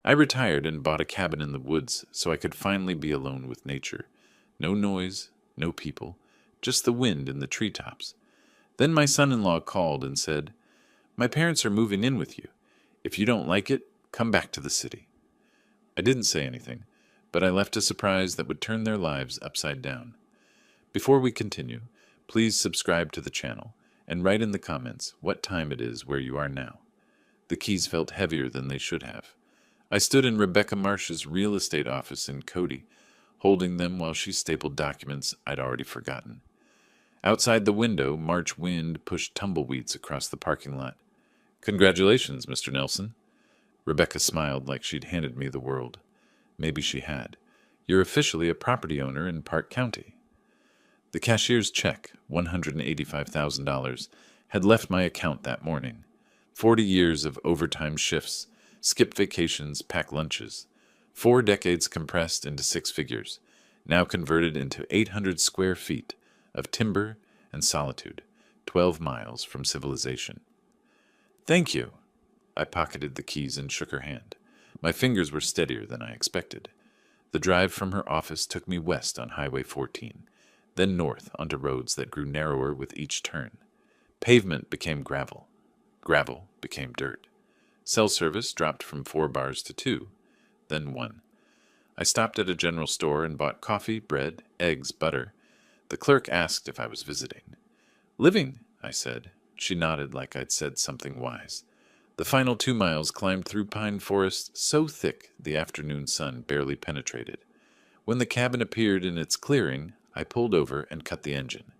I retired and bought a cabin in the woods so I could finally be alone with nature. No noise, no people, just the wind in the treetops. Then my son-in-law called and said, "My parents are moving in with you. If you don't like it, come back to the city." I didn't say anything, but I left a surprise that would turn their lives upside down. Before we continue, please subscribe to the channel and write in the comments what time it is where you are now. The keys felt heavier than they should have. I stood in Rebecca Marsh's real estate office in Cody, holding them while she stapled documents I'd already forgotten. Outside the window, March wind pushed tumbleweeds across the parking lot. "Congratulations, Mr. Nelson." Rebecca smiled like she'd handed me the world. Maybe she had. "You're officially a property owner in Park County." The cashier's check, $185,000, had left my account that morning. 40 years of overtime shifts, skip vacations, pack lunches. 4 decades compressed into 6 figures, now converted into 800 square feet of timber and solitude, 12 miles from civilization. "Thank you." I pocketed the keys and shook her hand. My fingers were steadier than I expected. The drive from her office took me west on Highway 14, then north onto roads that grew narrower with each turn. Pavement became gravel. Gravel became dirt. Cell service dropped from 4 bars to 2, then 1. I stopped at a general store and bought coffee, bread, eggs, butter. The clerk asked if I was visiting. "Living," I said. She nodded like I'd said something wise. The final 2 miles climbed through pine forest so thick the afternoon sun barely penetrated. When the cabin appeared in its clearing, I pulled over and cut the engine.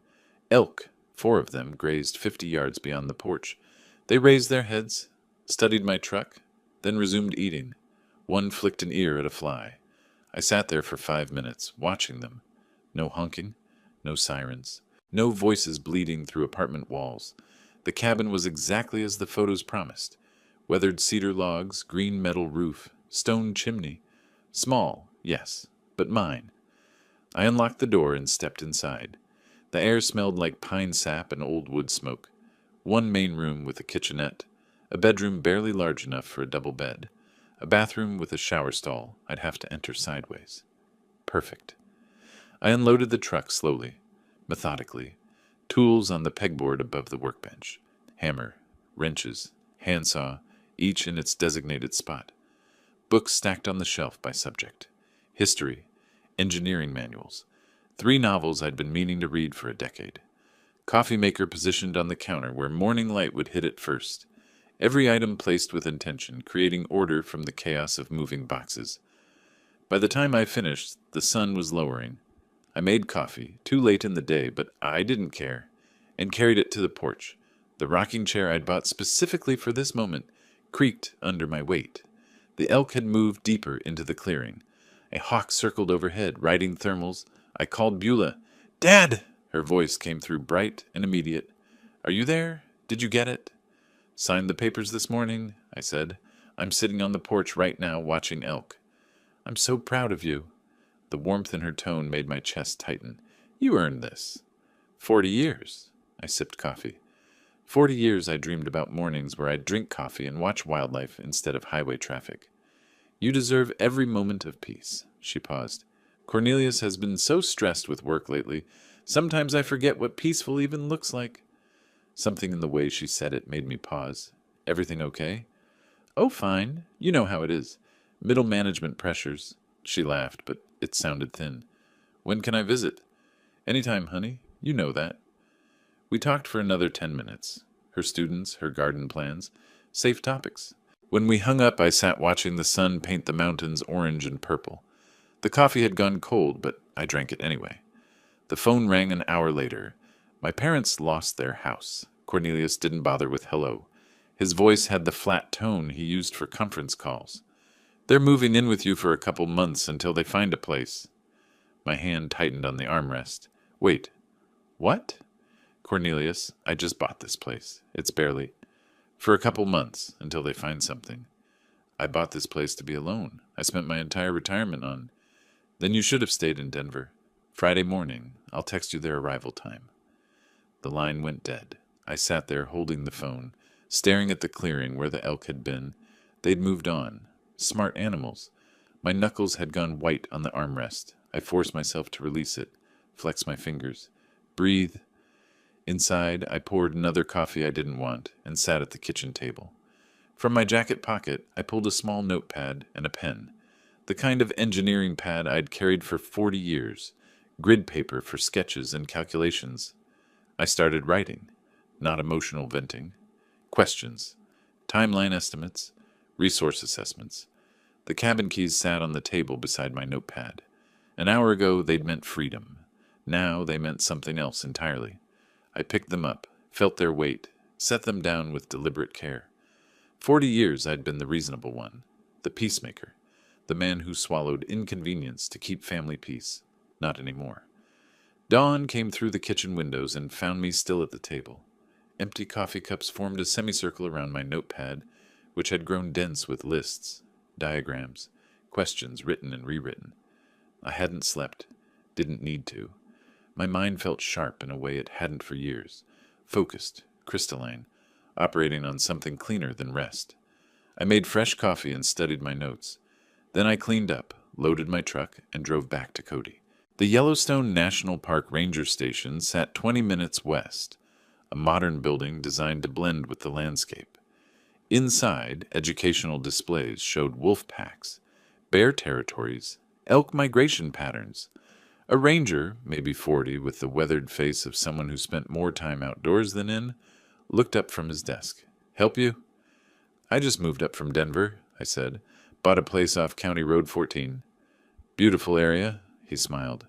Elk, 4 of them, grazed 50 yards beyond the porch. They raised their heads, studied my truck, then resumed eating. One flicked an ear at a fly. I sat there for 5 minutes, watching them. No honking, no sirens, no voices bleeding through apartment walls. The cabin was exactly as the photos promised. Weathered cedar logs, green metal roof, stone chimney. Small, yes, but mine. I unlocked the door and stepped inside. The air smelled like pine sap and old wood smoke. 1 main room with a kitchenette, a bedroom barely large enough for a double bed, a bathroom with a shower stall I'd have to enter sideways. Perfect. I unloaded the truck slowly, methodically, tools on the pegboard above the workbench, hammer, wrenches, handsaw, each in its designated spot. Books stacked on the shelf by subject. History, engineering manuals, 3 novels I'd been meaning to read for a decade. Coffee maker positioned on the counter where morning light would hit it first. Every item placed with intention, creating order from the chaos of moving boxes. By the time I finished, the sun was lowering. I made coffee, too late in the day, but I didn't care, and carried it to the porch. The rocking chair I'd bought specifically for this moment creaked under my weight. The elk had moved deeper into the clearing. A hawk circled overhead, riding thermals. I called Beulah. "Dad!" Her voice came through bright and immediate. "Are you there? Did you get it?" "Signed the papers this morning," I said. "I'm sitting on the porch right now watching elk." "I'm so proud of you." The warmth in her tone made my chest tighten. "You earned this." 40 years. I sipped coffee. 40 years I dreamed about mornings where I'd drink coffee and watch wildlife instead of highway traffic. "You deserve every moment of peace." She paused. "Cornelius has been so stressed with work lately. Sometimes I forget what peaceful even looks like." Something in the way she said it made me pause. "Everything okay?" "Oh, fine. You know how it is. Middle management pressures." She laughed, but it sounded thin. "When can I visit?" "Anytime, honey. You know that." We talked for another 10 minutes. Her students, her garden plans, safe topics. When we hung up, I sat watching the sun paint the mountains orange and purple. The coffee had gone cold, but I drank it anyway. The phone rang an hour later. My parents lost their house. Cornelius didn't bother with hello. His voice had the flat tone he used for conference calls. "They're moving in with you for a couple months until they find a place." My hand tightened on the armrest. "Wait. What?" "Cornelius, I just bought this place. It's barely... For a couple months, until they find something. I bought this place to be alone. I spent my entire retirement on... Then you should have stayed in Denver. Friday morning. I'll text you their arrival time." The line went dead. I sat there holding the phone, staring at the clearing where the elk had been. They'd moved on. Smart animals. My knuckles had gone white on the armrest. I forced myself to release it, flex my fingers. Breathe. Inside, I poured another coffee I didn't want and sat at the kitchen table. From my jacket pocket, I pulled a small notepad and a pen, the kind of engineering pad I'd carried for 40 years, grid paper for sketches and calculations. I started writing, not emotional venting. Questions, timeline estimates, resource assessments. The cabin keys sat on the table beside my notepad. An hour ago, they'd meant freedom. Now they meant something else entirely. I picked them up, felt their weight, set them down with deliberate care. 40 years I'd been the reasonable one, the peacemaker, the man who swallowed inconvenience to keep family peace. Not anymore. Dawn came through the kitchen windows and found me still at the table. Empty coffee cups formed a semicircle around my notepad, which had grown dense with lists, diagrams, questions written and rewritten. I hadn't slept, didn't need to. My mind felt sharp in a way it hadn't for years, focused, crystalline, operating on something cleaner than rest. I made fresh coffee and studied my notes. Then I cleaned up, loaded my truck, and drove back to Cody. The Yellowstone National Park Ranger Station sat 20 minutes west, a modern building designed to blend with the landscape. Inside, educational displays showed wolf packs, bear territories, elk migration patterns. A ranger, maybe 40, with the weathered face of someone who spent more time outdoors than in, looked up from his desk. "Help you?" "I just moved up from Denver," I said. "Bought a place off County Road 14. "Beautiful area," he smiled.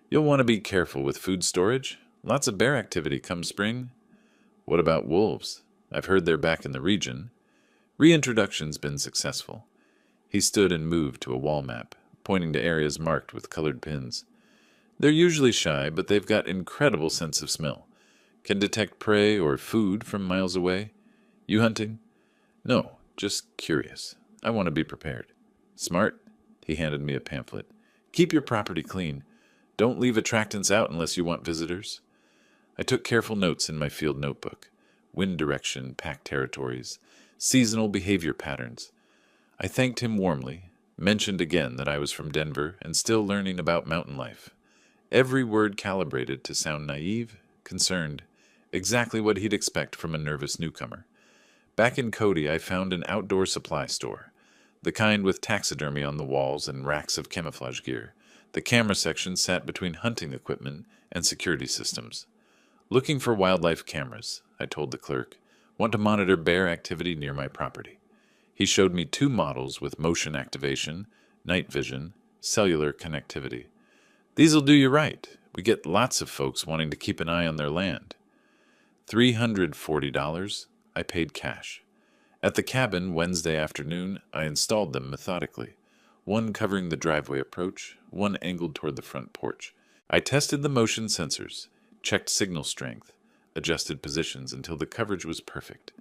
"You'll want to be careful with food storage. Lots of bear activity come spring." "What about wolves? I've heard they're back in the region." "Reintroduction's been successful." He stood and moved to a wall map, pointing to areas marked with colored pins. "They're usually shy, but they've got incredible sense of smell. Can detect prey or food from miles away. You hunting?" "No, just curious. I want to be prepared." "Smart." He handed me a pamphlet. "Keep your property clean. Don't leave attractants out unless you want visitors." I took careful notes in my field notebook. Wind direction, pack territories, seasonal behavior patterns. I thanked him warmly, mentioned again that I was from Denver and still learning about mountain life. Every word calibrated to sound naive, concerned, exactly what he'd expect from a nervous newcomer. Back in Cody, I found an outdoor supply store, the kind with taxidermy on the walls and racks of camouflage gear. The camera section sat between hunting equipment and security systems. "Looking for wildlife cameras," I told the clerk. "Want to monitor bear activity near my property." He showed me 2 models with motion activation, night vision, cellular connectivity. "These'll do you right. We get lots of folks wanting to keep an eye on their land." $340. I paid cash. At the cabin Wednesday afternoon, I installed them methodically, one covering the driveway approach, one angled toward the front porch. I tested the motion sensors, checked signal strength, adjusted positions until the coverage was perfect.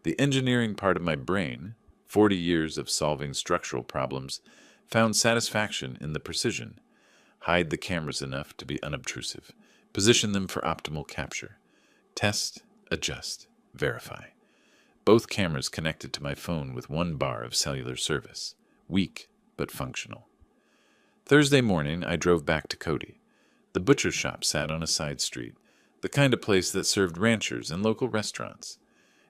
The engineering part of my brain, 40 years of solving structural problems, found satisfaction in the precision. Hide the cameras enough to be unobtrusive. Position them for optimal capture. Test, adjust, verify. Both cameras connected to my phone with 1 bar of cellular service. Weak, but functional. Thursday morning, I drove back to Cody. The butcher shop sat on a side street, the kind of place that served ranchers and local restaurants.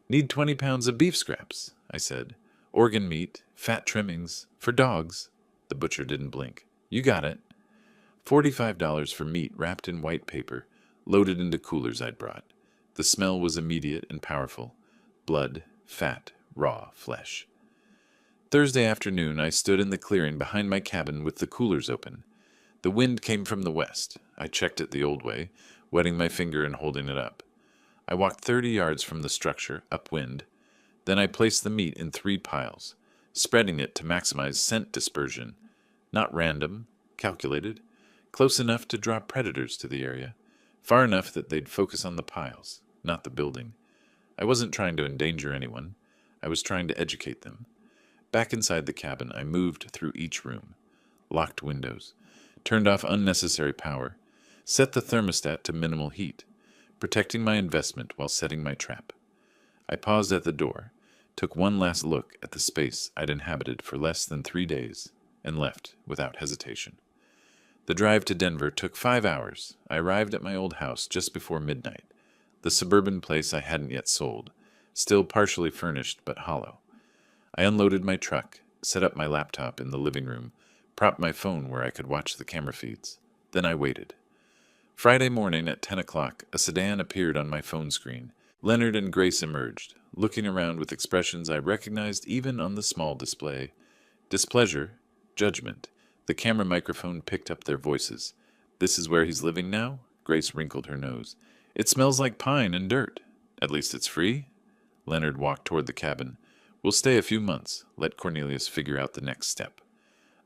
"Need 20 pounds of beef scraps," I said. "Organ meat, fat trimmings, for dogs." The butcher didn't blink. "You got it." $45 for meat wrapped in white paper, loaded into coolers I'd brought. The smell was immediate and powerful. Blood, fat, raw flesh. Thursday afternoon, I stood in the clearing behind my cabin with the coolers open. The wind came from the west. I checked it the old way, wetting my finger and holding it up. I walked 30 yards from the structure, upwind. Then I placed the meat in 3 piles, spreading it to maximize scent dispersion. Not random, calculated, close enough to draw predators to the area, far enough that they'd focus on the piles, not the building. I wasn't trying to endanger anyone. I was trying to educate them. Back inside the cabin, I moved through each room, locked windows, turned off unnecessary power, set the thermostat to minimal heat, protecting my investment while setting my trap. I paused at the door, took one last look at the space I'd inhabited for less than 3 days, and left without hesitation. The drive to Denver took 5 hours. I arrived at my old house just before midnight, the suburban place I hadn't yet sold, still partially furnished but hollow. I unloaded my truck, set up my laptop in the living room, propped my phone where I could watch the camera feeds. Then I waited. Friday morning at 10 o'clock, a sedan appeared on my phone screen. Leonard and Grace emerged, looking around with expressions I recognized even on the small display. Displeasure, judgment. The camera microphone picked up their voices. "This is where he's living now?" Grace wrinkled her nose. "It smells like pine and dirt. At least it's free?" Leonard walked toward the cabin. "We'll stay a few months. Let Cornelius figure out the next step."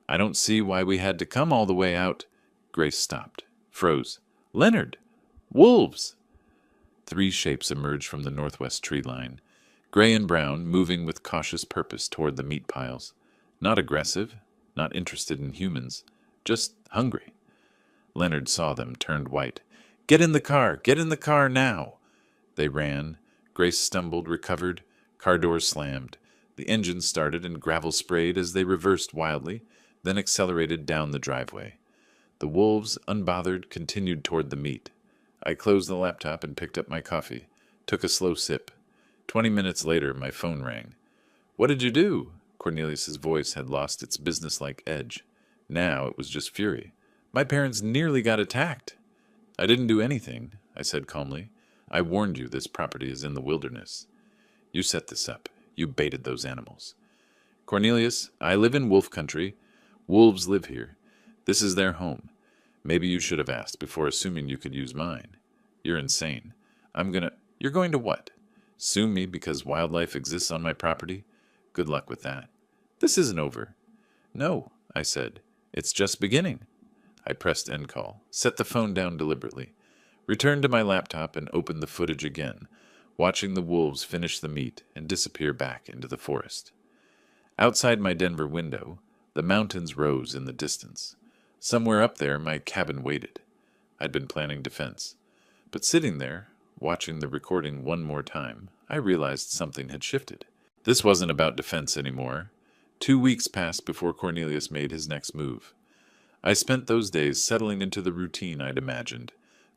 "I don't see why we had to come all the way out." Grace stopped, froze. "Leonard! Wolves!" 3 shapes emerged from the northwest tree line, gray and brown, moving with cautious purpose toward the meat piles. Not aggressive, not interested in humans, just hungry. Leonard saw them, turned white. "Get in the car! Get in the car now!" They ran. Grace stumbled, recovered. Car doors slammed. The engine started and gravel sprayed as they reversed wildly, then accelerated down the driveway. The wolves, unbothered, continued toward the meat. I closed the laptop and picked up my coffee, took a slow sip. 20 minutes later, my phone rang. "What did you do?" Cornelius's voice had lost its businesslike edge. Now it was just fury. "My parents nearly got attacked." "I didn't do anything," I said calmly. "I warned you this property is in the wilderness. You set this up. You baited those animals." "Cornelius, I live in wolf country. Wolves live here. This is their home. Maybe you should have asked before assuming you could use mine. You're insane. You're going to what? Sue me because wildlife exists on my property? Good luck with that. This isn't over." "No," I said. "It's just beginning." I pressed end call, set the phone down deliberately, returned to my laptop and opened the footage again, watching the wolves finish the meat and disappear back into the forest. Outside my Denver window, the mountains rose in the distance. Somewhere up there, my cabin waited. I'd been planning defense. But sitting there, watching the recording one more time, I realized something had shifted. This wasn't about defense anymore. 2 weeks passed before Cornelius made his next move. I spent those days settling into the routine I'd imagined.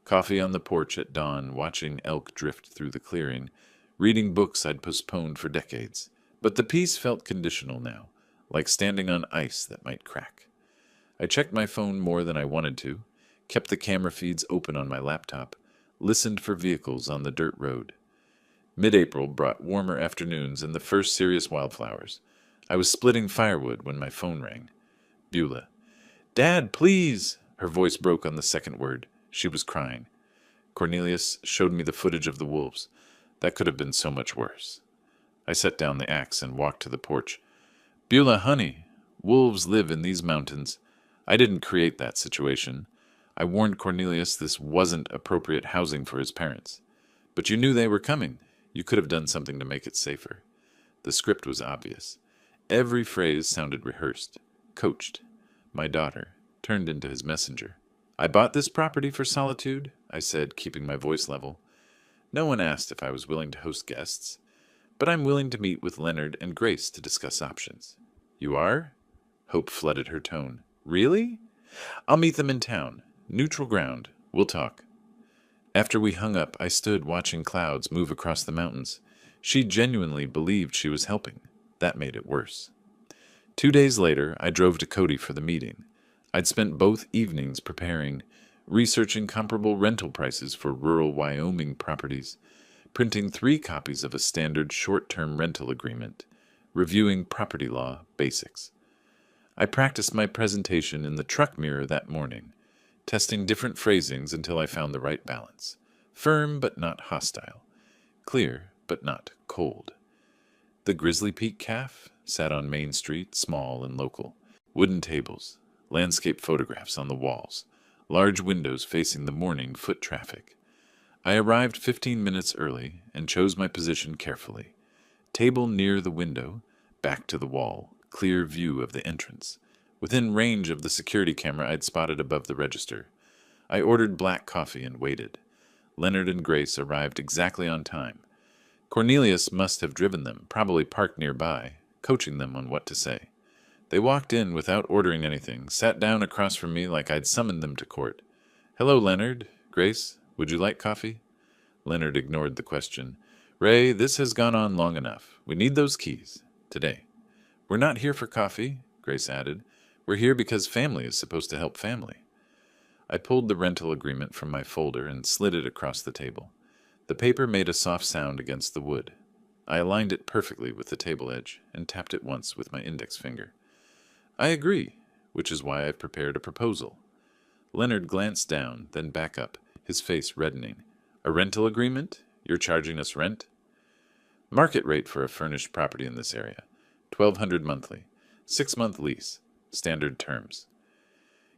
Coffee on the porch at dawn, watching elk drift through the clearing, reading books I'd postponed for decades. But the peace felt conditional now, like standing on ice that might crack. I checked my phone more than I wanted to, kept the camera feeds open on my laptop, listened for vehicles on the dirt road. Mid-April brought warmer afternoons and the first serious wildflowers. I was splitting firewood when my phone rang. Beulah. "Dad, please!" Her voice broke on the second word. She was crying. Cornelius showed me the footage of the wolves. That could have been so much worse. I set down the axe and walked to the porch. "Beulah, honey, wolves live in these mountains. I didn't create that situation. I warned Cornelius this wasn't appropriate housing for his parents. But you knew they were coming. You could have done something to make it safer." The script was obvious. Every phrase sounded rehearsed, coached. My daughter turned into his messenger. "I bought this property for solitude," I said, keeping my voice level. No one asked if I was willing to host guests, but I'm willing to meet with Leonard and Grace to discuss options. "You are?" Hope flooded her tone. "Really?" "I'll meet them in town. Neutral ground. We'll talk." After we hung up, I stood watching clouds move across the mountains. She genuinely believed she was helping. That made it worse. 2 days later, I drove to Cody for the meeting. I'd spent both evenings preparing, researching comparable rental prices for rural Wyoming properties, printing 3 copies of a standard short-term rental agreement, reviewing property law basics. I practiced my presentation in the truck mirror that morning, testing different phrasings until I found the right balance. Firm but not hostile. Clear but not cold. The Grizzly Peak Calf sat on Main Street, small and local. Wooden tables, landscape photographs on the walls, large windows facing the morning foot traffic. I arrived 15 minutes early and chose my position carefully. Table near the window, back to the wall, clear view of the entrance. Within range of the security camera I'd spotted above the register. I ordered black coffee and waited. Leonard and Grace arrived exactly on time. Cornelius must have driven them, probably parked nearby, coaching them on what to say. They walked in without ordering anything, sat down across from me like I'd summoned them to court. "Hello, Leonard. Grace, would you like coffee?" Leonard ignored the question. "Ray, this has gone on long enough. We need those keys. Today." "We're not here for coffee," Grace added. "We're here because family is supposed to help family." I pulled the rental agreement from my folder and slid it across the table. The paper made a soft sound against the wood. I aligned it perfectly with the table edge and tapped it once with my index finger. "I agree, which is why I've prepared a proposal." Leonard glanced down, then back up, his face reddening. "A rental agreement? You're charging us rent?" "Market rate for a furnished property in this area. $1,200 monthly. 6-month lease. Standard terms."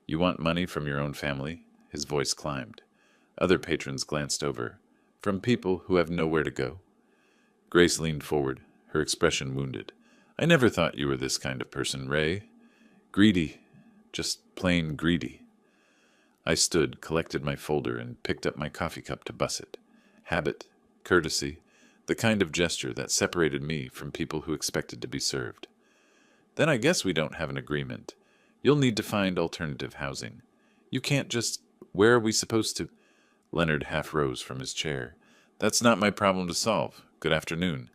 "You want money from your own family?" His voice climbed. Other patrons glanced over. "From people who have nowhere to go?" Grace leaned forward, her expression wounded. "I never thought you were this kind of person, Ray. Greedy. Just plain greedy." I stood, collected my folder, and picked up my coffee cup to buss it. Habit, courtesy, the kind of gesture that separated me from people who expected to be served. "Then I guess we don't have an agreement. You'll need to find alternative housing. You can't just... Where are we supposed to..." Leonard half rose from his chair. "That's not my problem to solve. Good afternoon."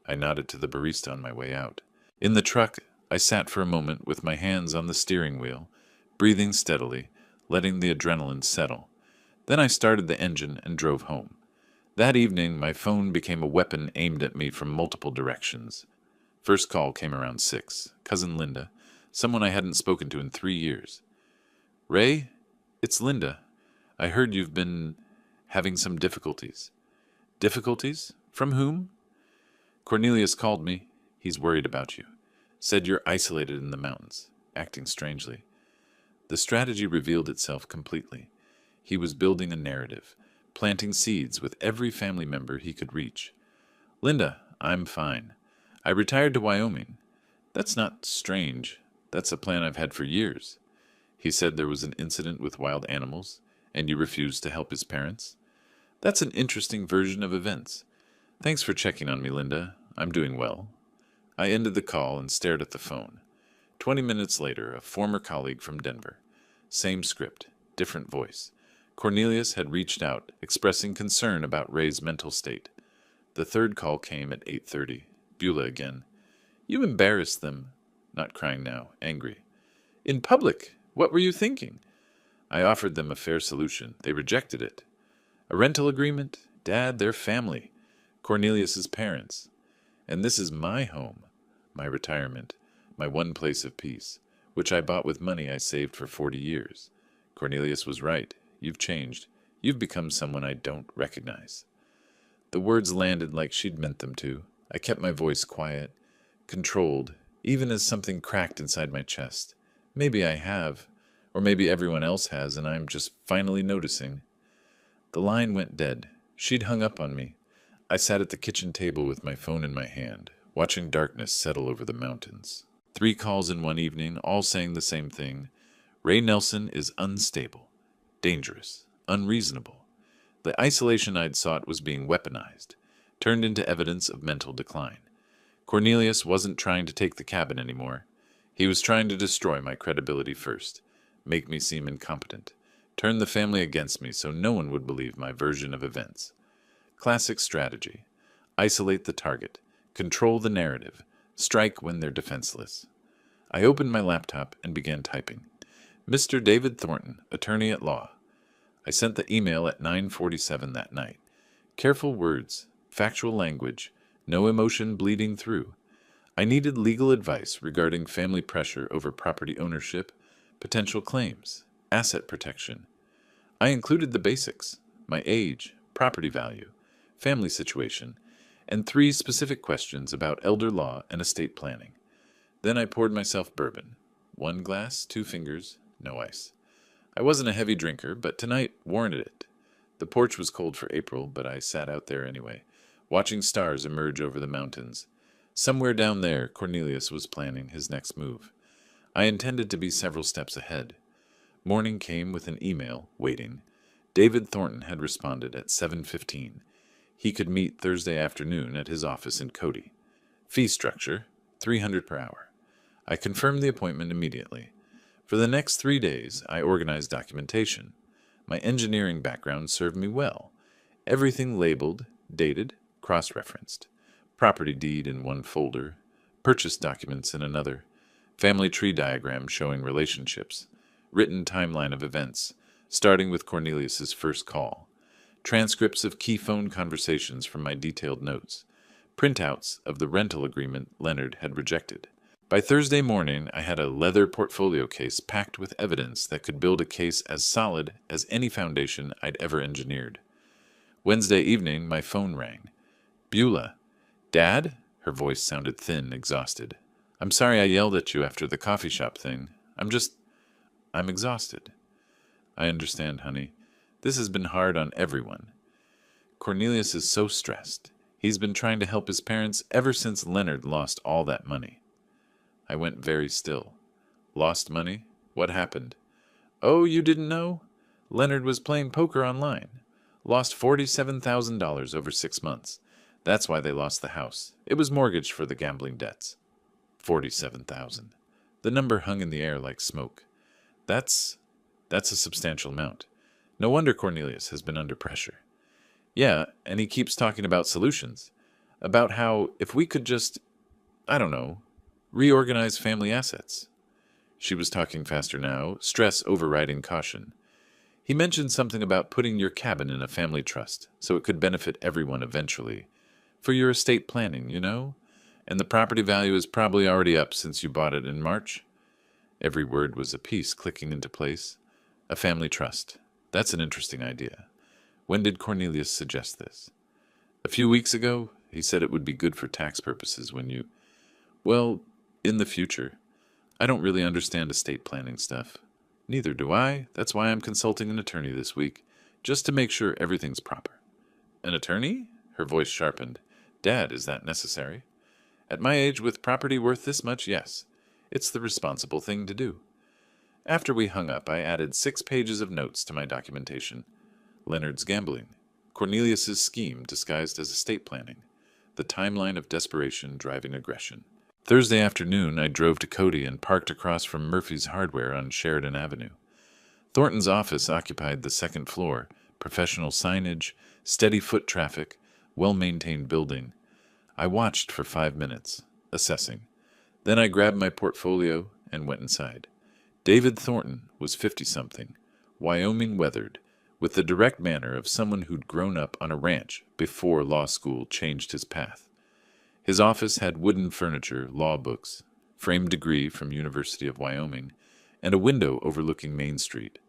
I nodded to the barista on my way out. In the truck, I sat for a moment with my hands on the steering wheel, breathing steadily, letting the adrenaline settle. Then I started the engine and drove home. That evening, my phone became a weapon aimed at me from multiple directions. First call came around 6. Cousin Linda, someone I hadn't spoken to in 3 years. "Ray, it's Linda. I heard you've been having some difficulties." "Difficulties? From whom?" "Cornelius called me. He's worried about you. Said you're isolated in the mountains, acting strangely." The strategy revealed itself completely. He was building a narrative, planting seeds with every family member he could reach. "Linda, I'm fine. I retired to Wyoming." "That's not strange. That's a plan I've had for years." "He said there was an incident with wild animals, and you refused to help his parents." "That's an interesting version of events. Thanks for checking on me, Linda. I'm doing well." I ended the call and stared at the phone. 20 minutes later, a former colleague from Denver. Same script, different voice. Cornelius had reached out, expressing concern about Ray's mental state. The third call came at 8:30. Beulah again. "You embarrassed them." Not crying now, angry. "In public. What were you thinking?" "I offered them a fair solution. They rejected it." "A rental agreement? Dad, they're family. Cornelius's parents. And this is my home, my retirement, my one place of peace, which I bought with money I saved for 40 years. Cornelius was right. You've changed. You've become someone I don't recognize." The words landed like she'd meant them to. I kept my voice quiet, controlled, even as something cracked inside my chest. Maybe I have, or maybe everyone else has, and I'm just finally noticing. The line went dead. She'd hung up on me. I sat at the kitchen table with my phone in my hand, watching darkness settle over the mountains. 3 calls in one evening, all saying the same thing. Ray Nelson is unstable, dangerous, unreasonable. The isolation I'd sought was being weaponized, turned into evidence of mental decline. Cornelius wasn't trying to take the cabin anymore. He was trying to destroy my credibility first, make me seem incompetent, turn the family against me so no one would believe my version of events. Classic strategy. Isolate the target, control the narrative, strike when they're defenseless. I opened my laptop and began typing. "Mr. David Thornton, attorney at law." I sent the email at 9:47 that night. Careful words, factual language, no emotion bleeding through. I needed legal advice regarding family pressure over property ownership, potential claims, asset protection. I included the basics: my age, property value, family situation, and 3 specific questions about elder law and estate planning. Then I poured myself bourbon. 1 glass, 2 fingers, no ice. I wasn't a heavy drinker, but tonight warranted it. The porch was cold for April, but I sat out there anyway, watching stars emerge over the mountains. Somewhere down there, Cornelius was planning his next move. I intended to be several steps ahead. Morning came with an email, waiting. David Thornton had responded at 7:15. He could meet Thursday afternoon at his office in Cody. Fee structure, $300 per hour. I confirmed the appointment immediately. For the next 3 days, I organized documentation. My engineering background served me well. Everything labeled, dated, cross-referenced. Property deed in one folder, purchase documents in another, family tree diagram showing relationships, written timeline of events, starting with Cornelius's first call, transcripts of key phone conversations from my detailed notes, printouts of the rental agreement Leonard had rejected. By Thursday morning, I had a leather portfolio case packed with evidence that could build a case as solid as any foundation I'd ever engineered. Wednesday evening, my phone rang. Beulah. Dad? Her voice sounded thin, exhausted. I'm sorry I yelled at you after the coffee shop thing. I'm exhausted. I understand, honey. This has been hard on everyone. Cornelius is so stressed. He's been trying to help his parents ever since Leonard lost all that money. I went very still. Lost money? What happened? Oh, you didn't know? Leonard was playing poker online. Lost $47,000 over 6 months. That's why they lost the house. It was mortgaged for the gambling debts. 47,000. The number hung in the air like smoke. That's a substantial amount. No wonder Cornelius has been under pressure. Yeah, and he keeps talking about solutions. About how if we could just, reorganize family assets. She was talking faster now, stress overriding caution. He mentioned something about putting your cabin in a family trust so it could benefit everyone eventually. For your estate planning, you know? And the property value is probably already up since you bought it in March. Every word was a piece clicking into place. A family trust. That's an interesting idea. When did Cornelius suggest this? A few weeks ago. He said it would be good for tax purposes when you... Well, in the future. I don't really understand estate planning stuff. Neither do I. That's why I'm consulting an attorney this week, just to make sure everything's proper. An attorney? Her voice sharpened. Dad, is that necessary? At my age, with property worth this much, yes. It's the responsible thing to do. After we hung up, I added 6 pages of notes to my documentation. Leonard's gambling. Cornelius's scheme disguised as estate planning. The timeline of desperation driving aggression. Thursday afternoon, I drove to Cody and parked across from Murphy's Hardware on Sheridan Avenue. Thornton's office occupied the 2nd floor, professional signage, steady foot traffic, well-maintained building. I watched for 5 minutes, assessing. Then I grabbed my portfolio and went inside. David Thornton was 50-something, Wyoming weathered, with the direct manner of someone who'd grown up on a ranch before law school changed his path. His office had wooden furniture, law books, framed degree from University of Wyoming, and a window overlooking Main Street.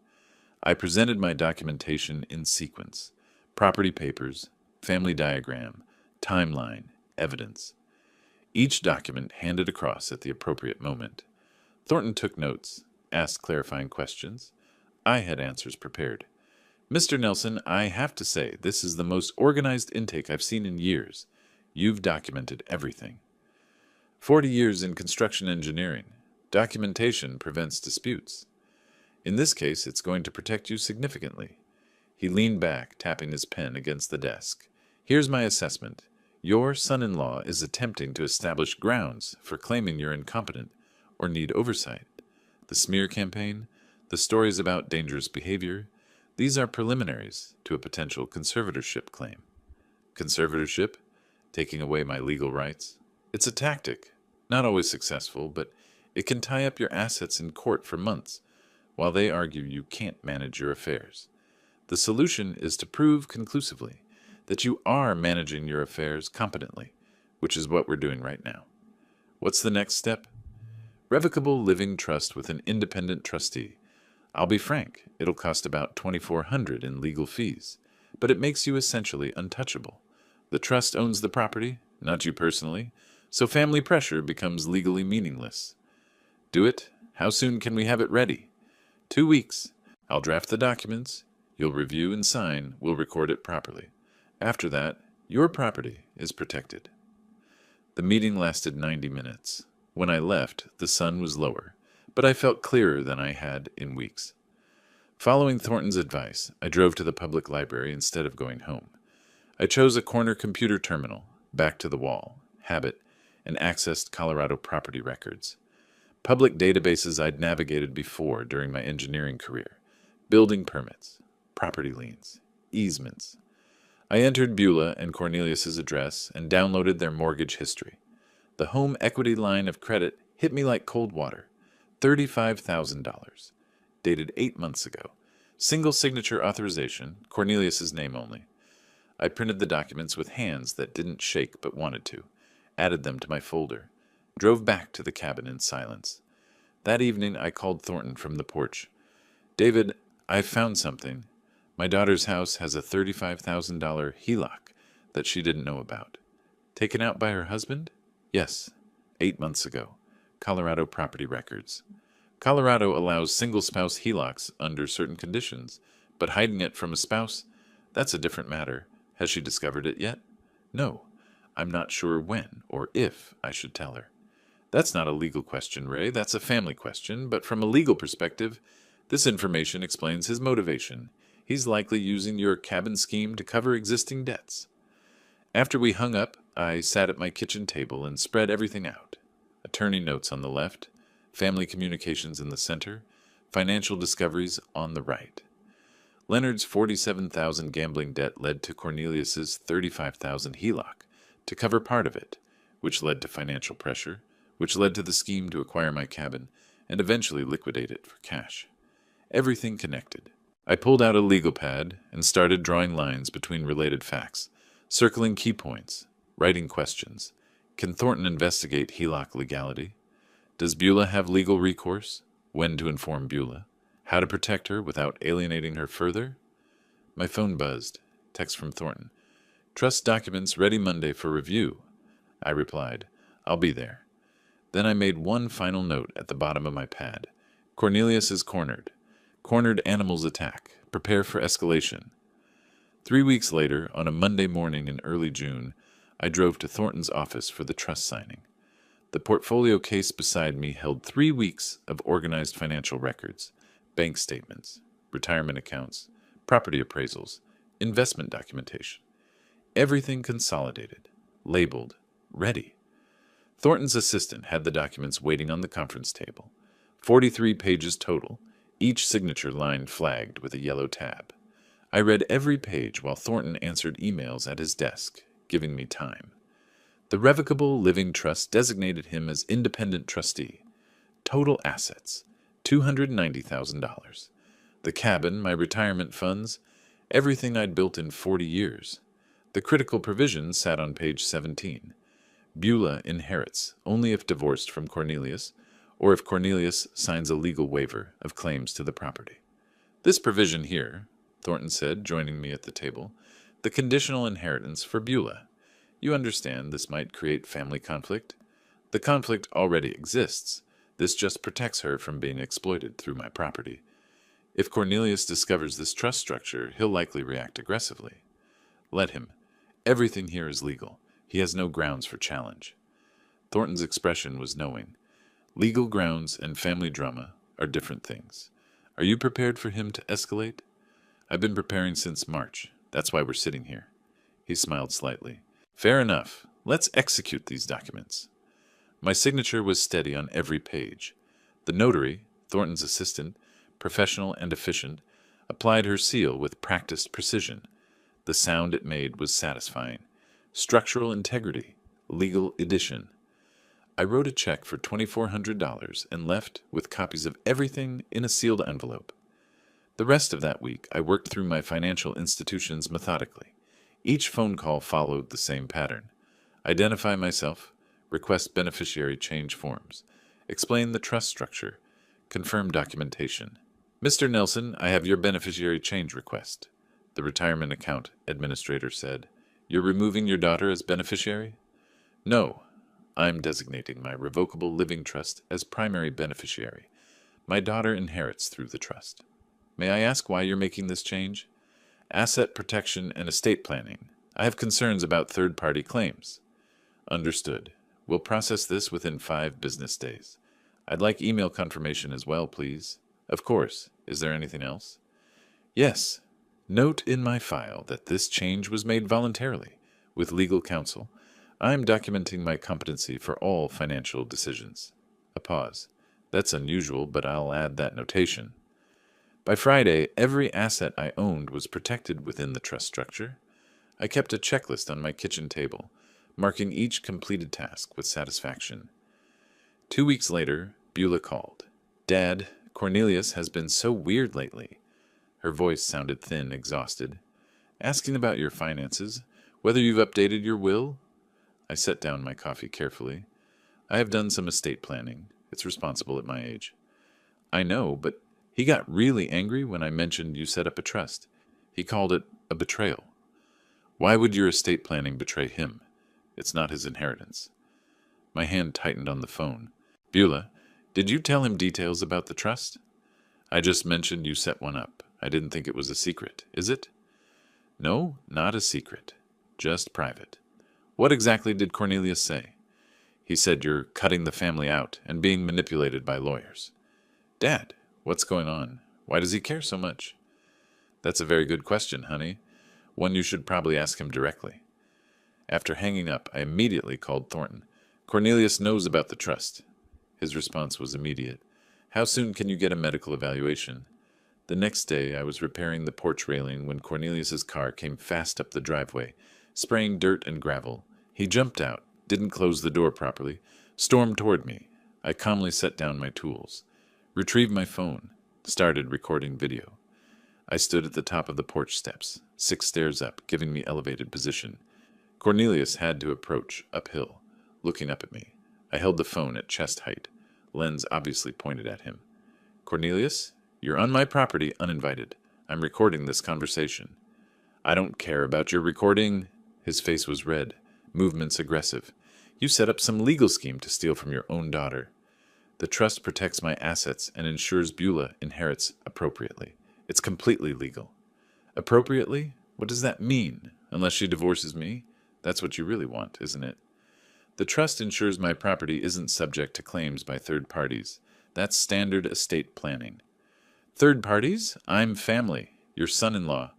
I presented my documentation in sequence: property papers, family diagram, timeline, evidence. Each document handed across at the appropriate moment. Thornton took notes, asked clarifying questions. I had answers prepared. Mr. Nelson, I have to say, this is the most organized intake I've seen in years. You've documented everything. 40 years in construction engineering. Documentation prevents disputes. In this case, it's going to protect you significantly. He leaned back, tapping his pen against the desk. Here's my assessment. Your son-in-law is attempting to establish grounds for claiming you're incompetent or need oversight. The smear campaign, the stories about dangerous behavior, these are preliminaries to a potential conservatorship claim. Conservatorship? Taking away my legal rights? It's a tactic, not always successful, but it can tie up your assets in court for months, while they argue you can't manage your affairs. The solution is to prove conclusively that you are managing your affairs competently, which is what we're doing right now. What's the next step? Revocable living trust with an independent trustee. I'll be frank, it'll cost about $2,400 in legal fees, but it makes you essentially untouchable. The trust owns the property, not you personally, so family pressure becomes legally meaningless. Do it. How soon can we have it ready? 2 weeks. I'll draft the documents. You'll review and sign. We'll record it properly. After that, your property is protected. The meeting lasted 90 minutes. When I left, the sun was lower, but I felt clearer than I had in weeks. Following Thornton's advice, I drove to the public library instead of going home. I chose a corner computer terminal, back to the wall, habit, and accessed Colorado property records. Public databases I'd navigated before during my engineering career. Building permits, property liens, easements. I entered Beulah and Cornelius's address and downloaded their mortgage history. The home equity line of credit hit me like cold water. $35,000. Dated 8 months ago. Single signature authorization, Cornelius's name only. I printed the documents with hands that didn't shake but wanted to, added them to my folder, drove back to the cabin in silence. That evening I called Thornton from the porch. "David, I've found something. My daughter's house has a $35,000 HELOC that she didn't know about. Taken out by her husband? Yes, 8 months ago. Colorado property records. Colorado allows single-spouse HELOCs under certain conditions, but hiding it from a spouse, that's a different matter. Has she discovered it yet? No. I'm not sure when or if I should tell her. That's not a legal question, Ray. That's a family question, but from a legal perspective, this information explains his motivation. He's likely using your cabin scheme to cover existing debts." After we hung up, I sat at my kitchen table and spread everything out. Attorney notes on the left, family communications in the center, financial discoveries on the right. Leonard's $47,000 gambling debt led to Cornelius's $35,000 HELOC to cover part of it, which led to financial pressure, which led to the scheme to acquire my cabin and eventually liquidate it for cash. Everything connected. I pulled out a legal pad and started drawing lines between related facts, circling key points, writing questions. Can Thornton investigate HELOC legality? Does Beulah have legal recourse? When to inform Beulah? How to protect her without alienating her further? My phone buzzed. Text from Thornton. "Trust documents ready Monday for review." I replied, "I'll be there." Then I made one final note at the bottom of my pad. Cornelius is cornered. Cornered animals attack. Prepare for escalation. 3 weeks later, on a Monday morning in early June, I drove to Thornton's office for the trust signing. The portfolio case beside me held 3 weeks of organized financial records, bank statements, retirement accounts, property appraisals, investment documentation. Everything consolidated, labeled, ready. Thornton's assistant had the documents waiting on the conference table. 43 pages total, each signature line flagged with a yellow tab. I read every page while Thornton answered emails at his desk, giving me time. The Revocable Living Trust designated him as independent trustee. Total assets, $290,000. The cabin, my retirement funds, everything I'd built in 40 years. The critical provision sat on page 17. Beulah inherits only if divorced from Cornelius, or if Cornelius signs a legal waiver of claims to the property. "This provision here," Thornton said, joining me at the table, "the conditional inheritance for Beulah. You understand this might create family conflict? The conflict already exists. This just protects her from being exploited through my property. If Cornelius discovers this trust structure, he'll likely react aggressively. Let him. Everything here is legal. He has no grounds for challenge." Thornton's expression was knowing. Legal grounds and family drama are different things. Are you prepared for him to escalate? I've been preparing since March. That's why we're sitting here. He smiled slightly. Fair enough. Let's execute these documents. My signature was steady on every page. The notary, Thornton's assistant, professional and efficient, applied her seal with practiced precision. The sound it made was satisfying. Structural integrity, legal edition. I wrote a check for $2,400 and left with copies of everything in a sealed envelope. The rest of that week, I worked through my financial institutions methodically. Each phone call followed the same pattern. Identify myself, request beneficiary change forms, explain the trust structure, confirm documentation. "Mr. Nelson, I have your beneficiary change request," the retirement account administrator said. "You're removing your daughter as beneficiary?" "No. I'm designating my revocable living trust as primary beneficiary. My daughter inherits through the trust. May I ask why you're making this change?" "Asset protection and estate planning. I have concerns about third-party claims." "Understood. We'll process this within 5 business days. I'd like email confirmation as well, please." "Of course. Is there anything else?" "Yes. Note in my file that this change was made voluntarily. With legal counsel, I am documenting my competency for all financial decisions. A pause. That's unusual, but I'll add that notation. By Friday, every asset I owned was protected within the trust structure. I kept a checklist on my kitchen table, marking each completed task with satisfaction. 2 weeks later, Beulah called. "Dad, Cornelius has been so weird lately." Her voice sounded thin, exhausted. "Asking about your finances, whether you've updated your will?" I set down my coffee carefully. "I have done some estate planning. It's responsible at my age." "I know, but he got really angry when I mentioned you set up a trust. He called it a betrayal." "Why would your estate planning betray him? It's not his inheritance." My hand tightened on the phone. "Beulah, did you tell him details about the trust?" "I just mentioned you set one up. I didn't think it was a secret. Is it?" "No, not a secret. Just private." "What exactly did Cornelius say?" "He said you're cutting the family out and being manipulated by lawyers." "Dad, what's going on? Why does he care so much?" "That's a very good question, honey. One you should probably ask him directly." After hanging up, I immediately called Thornton. "Cornelius knows about the trust." His response was immediate. "How soon can you get a medical evaluation?" The next day, I was repairing the porch railing when Cornelius's car came fast up the driveway, spraying dirt and gravel. He jumped out, didn't close the door properly, stormed toward me. I calmly set down my tools, retrieved my phone, started recording video. I stood at the top of the porch steps, 6 stairs up, giving me elevated position. Cornelius had to approach uphill, looking up at me. I held the phone at chest height, lens obviously pointed at him. "Cornelius, you're on my property uninvited. I'm recording this conversation." "I don't care about your recording." His face was red, movements aggressive. "You set up some legal scheme to steal from your own daughter." "The trust protects my assets and ensures Beulah inherits appropriately. It's completely legal." "Appropriately? What does that mean? Unless she divorces me? That's what you really want, isn't it?" "The trust ensures my property isn't subject to claims by third parties. That's standard estate planning." "Third parties? I'm family. Your son-in-law.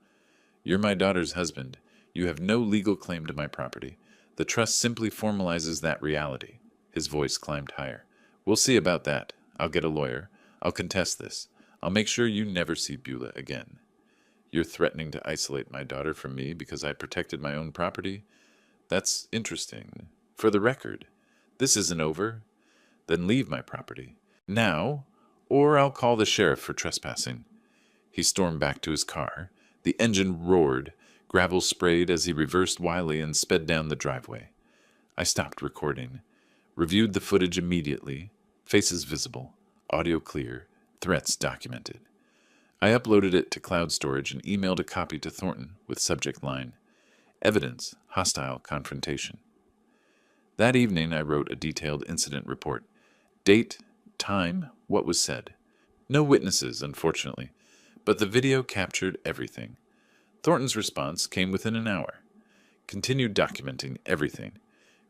You're my daughter's husband. You have no legal claim to my property. The trust simply formalizes that reality." His voice climbed higher. "We'll see about that. I'll get a lawyer. I'll contest this. I'll make sure you never see Beulah again." "You're threatening to isolate my daughter from me because I protected my own property? That's interesting. For the record, this isn't over. Then leave my property. Now, or I'll call the sheriff for trespassing." He stormed back to his car. The engine roared. Gravel sprayed as he reversed wildly and sped down the driveway. I stopped recording, reviewed the footage immediately. Faces visible, audio clear, threats documented. I uploaded it to cloud storage and emailed a copy to Thornton with subject line, "Evidence, hostile confrontation." That evening I wrote a detailed incident report. Date, time, what was said. No witnesses, unfortunately, but the video captured everything. Thornton's response came within an hour. Continued documenting everything.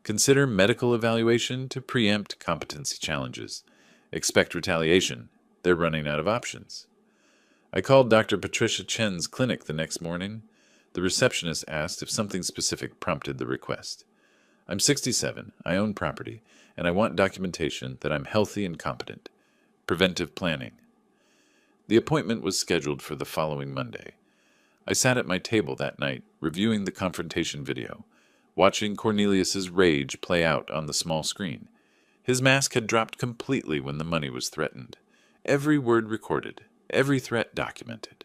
Consider medical evaluation to preempt competency challenges. Expect retaliation. They're running out of options. I called Dr. Patricia Chen's clinic the next morning. The receptionist asked if something specific prompted the request. "I'm 67, I own property, and I want documentation that I'm healthy and competent. Preventive planning." The appointment was scheduled for the following Monday. I sat at my table that night, reviewing the confrontation video, watching Cornelius's rage play out on the small screen. His mask had dropped completely when the money was threatened. Every word recorded, every threat documented.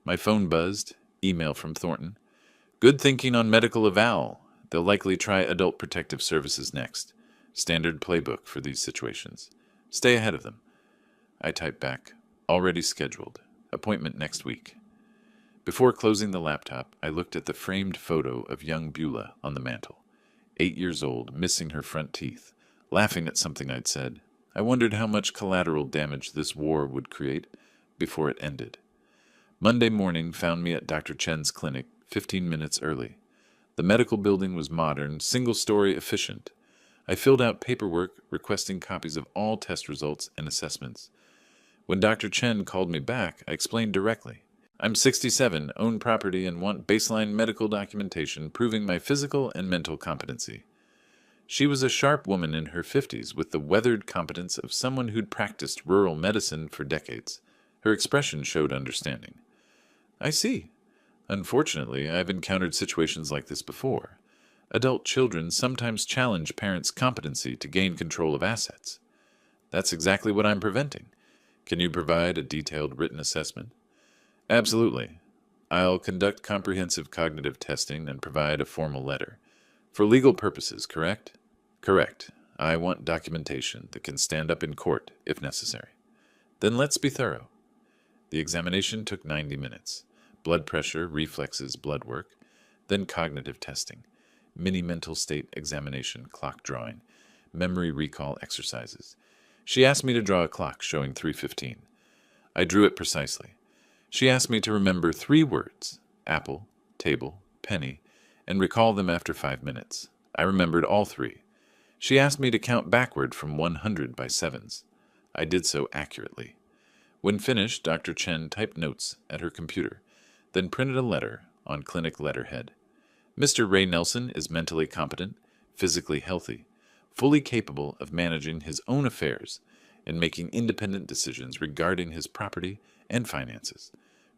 My phone buzzed, email from Thornton. "Good thinking on medical eval. They'll likely try Adult Protective Services next. Standard playbook for these situations. Stay ahead of them." I typed back, "Already scheduled. Appointment next week." Before closing the laptop, I looked at the framed photo of young Beulah on the mantel. 8 years old, missing her front teeth, laughing at something I'd said. I wondered how much collateral damage this war would create before it ended. Monday morning found me at Dr. Chen's clinic 15 minutes early. The medical building was modern, single-story, efficient. I filled out paperwork requesting copies of all test results and assessments. When Dr. Chen called me back, I explained directly. I'm 67, own property, and want baseline medical documentation proving my physical and mental competency. She was a sharp woman in her 50s with the weathered competence of someone who'd practiced rural medicine for decades. Her expression showed understanding. I see. Unfortunately, I've encountered situations like this before. Adult children sometimes challenge parents' competency to gain control of assets. That's exactly what I'm preventing. Can you provide a detailed written assessment? Absolutely. I'll conduct comprehensive cognitive testing and provide a formal letter. For legal purposes, correct? Correct. I want documentation that can stand up in court if necessary. Then let's be thorough. The examination took 90 minutes. Blood pressure, reflexes, blood work, then cognitive testing, mini mental state examination, clock drawing, memory recall exercises. She asked me to draw a clock showing 3:15. I drew it precisely. She asked me to remember 3 words, apple, table, penny, and recall them after 5 minutes. I remembered all 3. She asked me to count backward from 100 by sevens. I did so accurately. When finished, Dr. Chen typed notes at her computer, then printed a letter on clinic letterhead. Mr. Ray Nelson is mentally competent, physically healthy, fully capable of managing his own affairs and making independent decisions regarding his property and finances.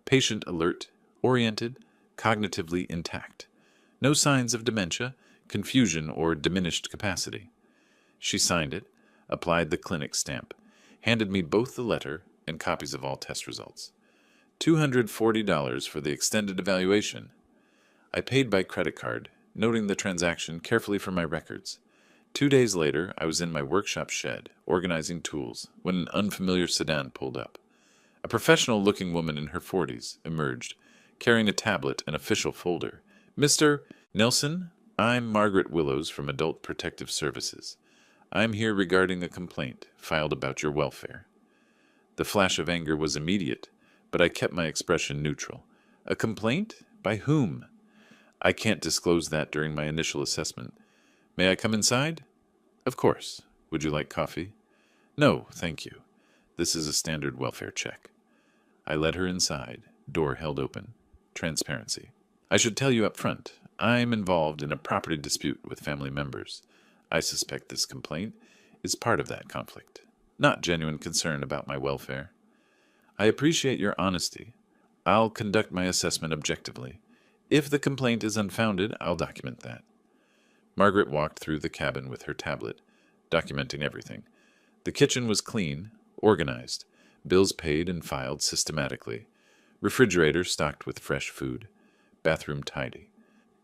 Patient alert, oriented, cognitively intact. No signs of dementia, confusion, or diminished capacity. She signed it, applied the clinic stamp, handed me both the letter and copies of all test results. $240 for the extended evaluation. I paid by credit card, noting the transaction carefully for my records. 2 days later, I was in my workshop shed, organizing tools, when an unfamiliar sedan pulled up. A professional-looking woman in her 40s emerged, carrying a tablet and official folder. Mr. Nelson, I'm Margaret Willows from Adult Protective Services. I'm here regarding a complaint filed about your welfare. The flash of anger was immediate, but I kept my expression neutral. A complaint? By whom? I can't disclose that during my initial assessment. May I come inside? Of course. Would you like coffee? No, thank you. This is a standard welfare check. I led her inside, door held open. Transparency. I should tell you up front, I'm involved in a property dispute with family members. I suspect this complaint is part of that conflict, not genuine concern about my welfare. I appreciate your honesty. I'll conduct my assessment objectively. If the complaint is unfounded, I'll document that. Margaret walked through the cabin with her tablet, documenting everything. The kitchen was clean, organized, bills paid and filed systematically, refrigerator stocked with fresh food, bathroom tidy,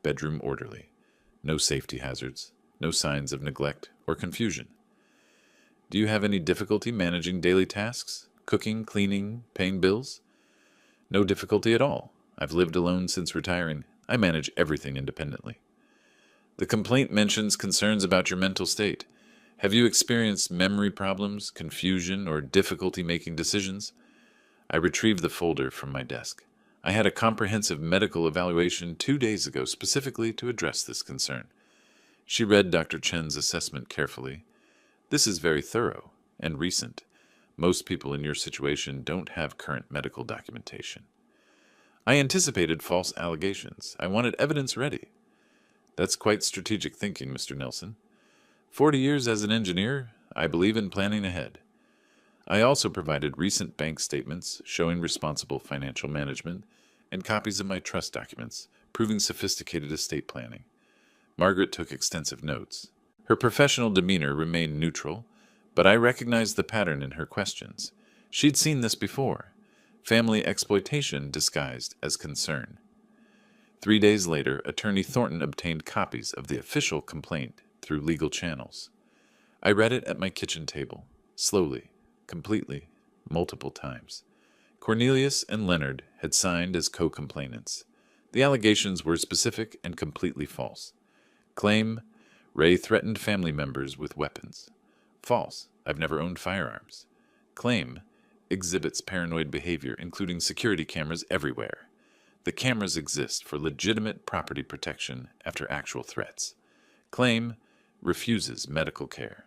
bedroom orderly, no safety hazards, no signs of neglect or confusion. Do you have any difficulty managing daily tasks? Cooking, cleaning, paying bills? No difficulty at all. I've lived alone since retiring. I manage everything independently. The complaint mentions concerns about your mental state. Have you experienced memory problems, confusion, or difficulty making decisions? I retrieved the folder from my desk. I had a comprehensive medical evaluation 2 days ago specifically to address this concern. She read Dr. Chen's assessment carefully. This is very thorough and recent. Most people in your situation don't have current medical documentation. I anticipated false allegations. I wanted evidence ready. That's quite strategic thinking, Mr. Nelson. 40 years as an engineer, I believe in planning ahead. I also provided recent bank statements showing responsible financial management and copies of my trust documents proving sophisticated estate planning. Margaret took extensive notes. Her professional demeanor remained neutral, but I recognized the pattern in her questions. She'd seen this before. Family exploitation disguised as concern. 3 days later, Attorney Thornton obtained copies of the official complaint through legal channels. I read it at my kitchen table, slowly, completely, multiple times. Cornelius and Leonard had signed as co-complainants. The allegations were specific and completely false. Claim: Ray threatened family members with weapons. False: I've never owned firearms. Claim: exhibits paranoid behavior, including security cameras everywhere. The cameras exist for legitimate property protection after actual threats. Claim: refuses medical care.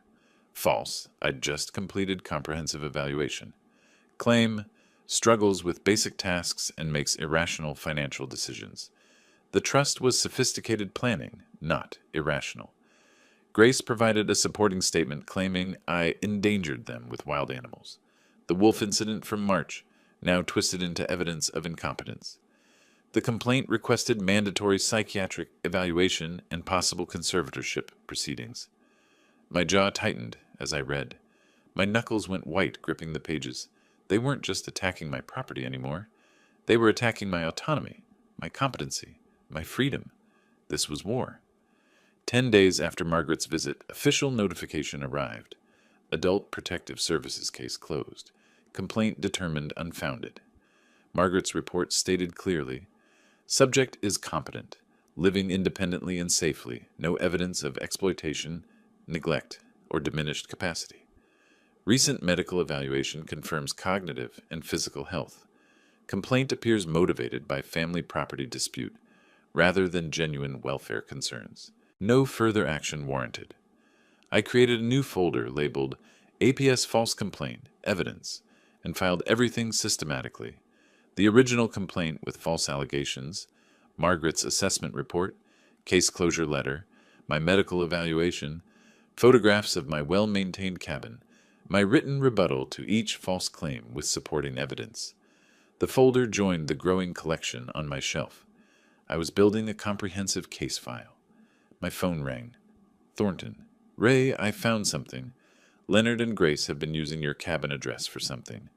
False: I'd just completed comprehensive evaluation. Claim: struggles with basic tasks, and makes irrational financial decisions. The trust was sophisticated planning, not irrational. Grace provided a supporting statement claiming I endangered them with wild animals. The wolf incident from March, now twisted into evidence of incompetence. The complaint requested mandatory psychiatric evaluation and possible conservatorship proceedings. My jaw tightened as I read. My knuckles went white gripping the pages. They weren't just attacking my property anymore. They were attacking my autonomy, my competency, my freedom. This was war. 10 days after Margaret's visit, official notification arrived. Adult Protective Services case closed. Complaint determined unfounded. Margaret's report stated clearly, subject is competent, living independently and safely, no evidence of exploitation, neglect, or diminished capacity. Recent medical evaluation confirms cognitive and physical health. Complaint appears motivated by family property dispute, rather than genuine welfare concerns. No further action warranted. I created a new folder labeled APS False Complaint, Evidence, and filed everything systematically. The original complaint with false allegations, Margaret's assessment report, case closure letter, my medical evaluation, photographs of my well-maintained cabin, my written rebuttal to each false claim with supporting evidence. The folder joined the growing collection on my shelf. I was building a comprehensive case file. My phone rang. Thornton. Ray, I found something. Leonard and Grace have been using your cabin address for something.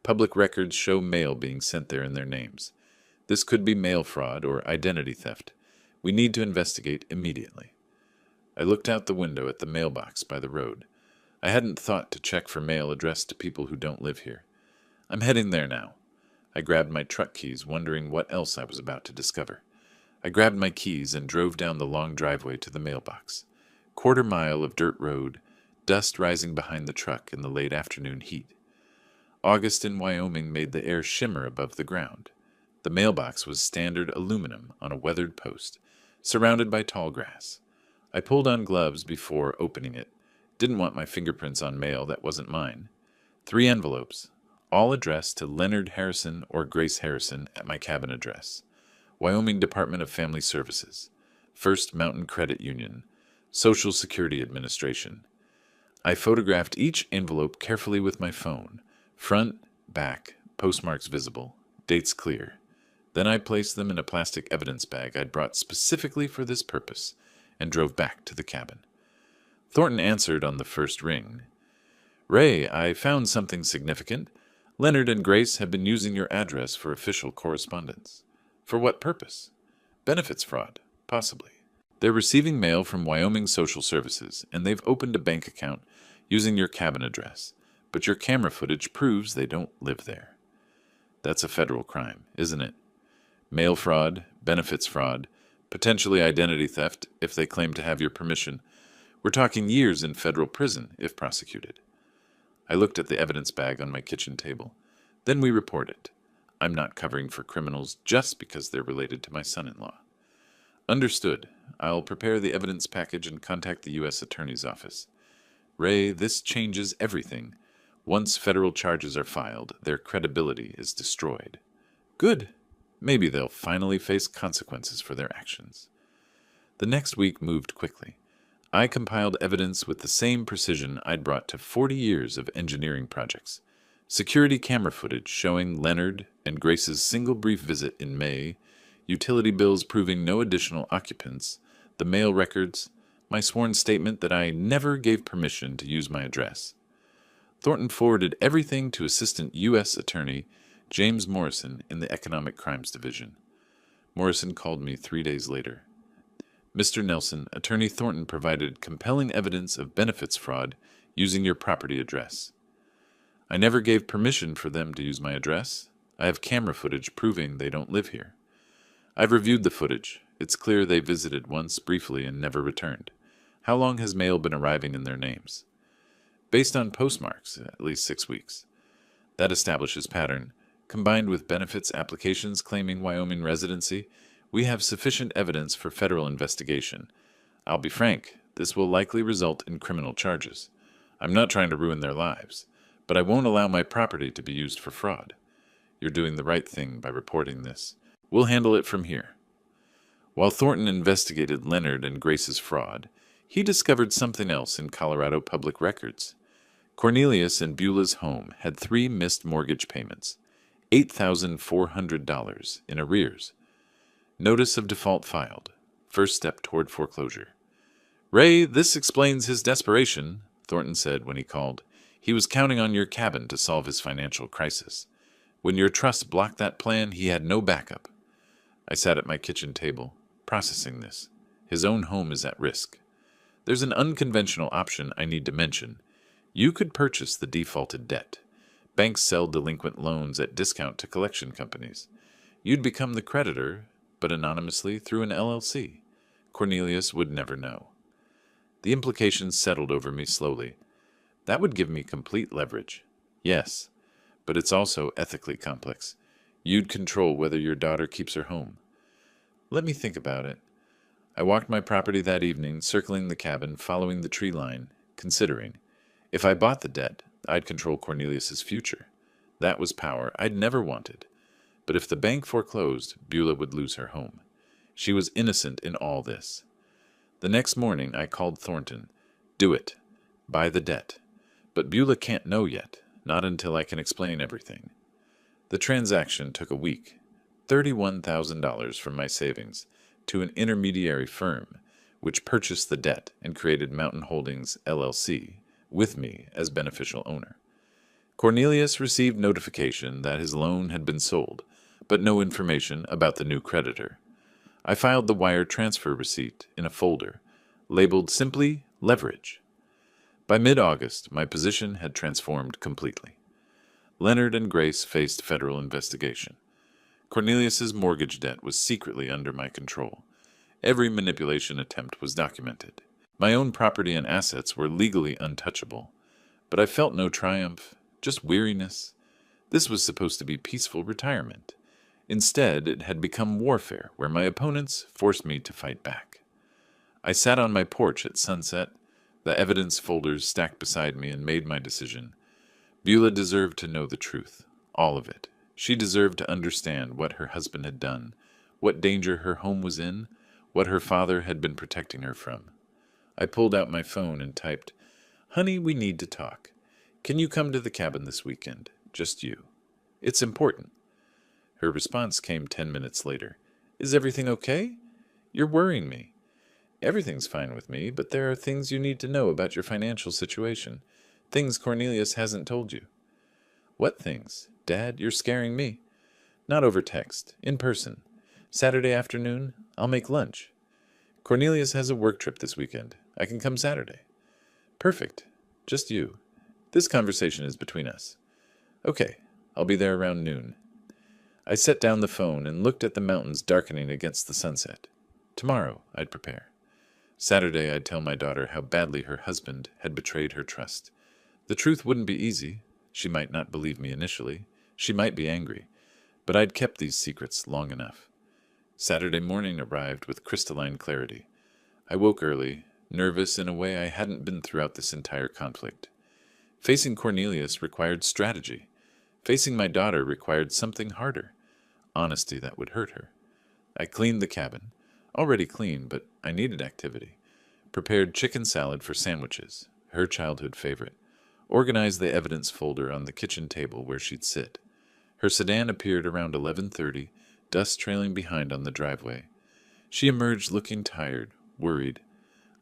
Public records show mail being sent there in their names. This could be mail fraud or identity theft. We need to investigate immediately. I looked out the window at the mailbox by the road. I hadn't thought to check for mail addressed to people who don't live here. I'm heading there now. I grabbed my truck keys, wondering what else I was about to discover. I grabbed my keys and drove down the long driveway to the mailbox. Quarter-mile of dirt road, dust rising behind the truck in the late afternoon heat. August in Wyoming made the air shimmer above the ground. The mailbox was standard aluminum on a weathered post, surrounded by tall grass. I pulled on gloves before opening it. Didn't want my fingerprints on mail that wasn't mine. 3 envelopes, all addressed to Leonard Harrison or Grace Harrison at my cabin address. Wyoming Department of Family Services, First Mountain Credit Union, Social Security Administration. I photographed each envelope carefully with my phone. Front, back, postmarks visible, dates clear. Then I placed them in a plastic evidence bag I'd brought specifically for this purpose and drove back to the cabin. Thornton answered on the first ring. Ray, I found something significant. Leonard and Grace have been using your address for official correspondence. For what purpose? Benefits fraud, possibly. They're receiving mail from Wyoming Social Services, and they've opened a bank account using your cabin address. But your camera footage proves they don't live there. That's a federal crime, isn't it? Mail fraud, benefits fraud, potentially identity theft if they claim to have your permission. We're talking years in federal prison if prosecuted. I looked at the evidence bag on my kitchen table. Then we report it. I'm not covering for criminals just because they're related to my son-in-law. Understood. I'll prepare the evidence package and contact the U.S. Attorney's Office. Ray, this changes everything. Once federal charges are filed, their credibility is destroyed. Good. Maybe they'll finally face consequences for their actions. The next week moved quickly. I compiled evidence with the same precision I'd brought to 40 years of engineering projects. Security camera footage showing Leonard and Grace's single brief visit in May, utility bills proving no additional occupants, the mail records, my sworn statement that I never gave permission to use my address. Thornton forwarded everything to Assistant U.S. Attorney James Morrison in the Economic Crimes Division. Morrison called me 3 days later. Mr. Nelson, Attorney Thornton provided compelling evidence of benefits fraud using your property address. I never gave permission for them to use my address. I have camera footage proving they don't live here. I've reviewed the footage. It's clear they visited once briefly and never returned. How long has mail been arriving in their names? Based on postmarks, at least 6 weeks. That establishes pattern. Combined with benefits applications claiming Wyoming residency, we have sufficient evidence for federal investigation. I'll be frank, this will likely result in criminal charges. I'm not trying to ruin their lives, but I won't allow my property to be used for fraud. You're doing the right thing by reporting this. We'll handle it from here." While Thornton investigated Leonard and Grace's fraud, he discovered something else in Colorado public records. Cornelius and Beulah's home had 3 missed mortgage payments, $8,400 in arrears. Notice of default filed. First step toward foreclosure. "Ray, this explains his desperation," Thornton said when he called. "He was counting on your cabin to solve his financial crisis. When your trust blocked that plan, he had no backup." I sat at my kitchen table, processing this. His own home is at risk. There's an unconventional option I need to mention. You could purchase the defaulted debt. Banks sell delinquent loans at discount to collection companies. You'd become the creditor, but anonymously through an LLC. Cornelius would never know. The implications settled over me slowly. That would give me complete leverage. Yes, but it's also ethically complex. You'd control whether your daughter keeps her home. Let me think about it. I walked my property that evening, circling the cabin, following the tree line, considering. If I bought the debt, I'd control Cornelius's future. That was power I'd never wanted. But if the bank foreclosed, Beulah would lose her home. She was innocent in all this. The next morning, I called Thornton. "Do it. Buy the debt. But Beulah can't know yet, not until I can explain everything." The transaction took a week. $31,000 from my savings to an intermediary firm, which purchased the debt and created Mountain Holdings, LLC, with me as beneficial owner. Cornelius received notification that his loan had been sold, but no information about the new creditor. I filed the wire transfer receipt in a folder, labeled simply Leverage. By mid-August, my position had transformed completely. Leonard and Grace faced federal investigation. Cornelius's mortgage debt was secretly under my control. Every manipulation attempt was documented. My own property and assets were legally untouchable. But I felt no triumph, just weariness. This was supposed to be peaceful retirement. Instead, it had become warfare, where my opponents forced me to fight back. I sat on my porch at sunset, the evidence folders stacked beside me, and made my decision. Beulah deserved to know the truth, all of it. She deserved to understand what her husband had done, what danger her home was in, what her father had been protecting her from. I pulled out my phone and typed, "Honey, we need to talk. Can you come to the cabin this weekend? Just you. It's important." Her response came 10 minutes later. "Is everything okay? You're worrying me." "Everything's fine with me, but there are things you need to know about your financial situation. Things Cornelius hasn't told you." "What things? Dad, you're scaring me." "Not over text. In person. Saturday afternoon, I'll make lunch." "Cornelius has a work trip this weekend. I can come Saturday." "Perfect. Just you. This conversation is between us." "Okay, I'll be there around noon." I set down the phone and looked at the mountains darkening against the sunset. Tomorrow, I'd prepare. Saturday, I'd tell my daughter how badly her husband had betrayed her trust. The truth wouldn't be easy. She might not believe me initially. She might be angry. But I'd kept these secrets long enough. Saturday morning arrived with crystalline clarity. I woke early, nervous in a way I hadn't been throughout this entire conflict. Facing Cornelius required strategy. Facing my daughter required something harder. Honesty that would hurt her. I cleaned the cabin. Already clean, but I needed activity. Prepared chicken salad for sandwiches, her childhood favorite. Organized the evidence folder on the kitchen table where she'd sit. Her sedan appeared around 11:30, dust trailing behind on the driveway. She emerged looking tired, worried.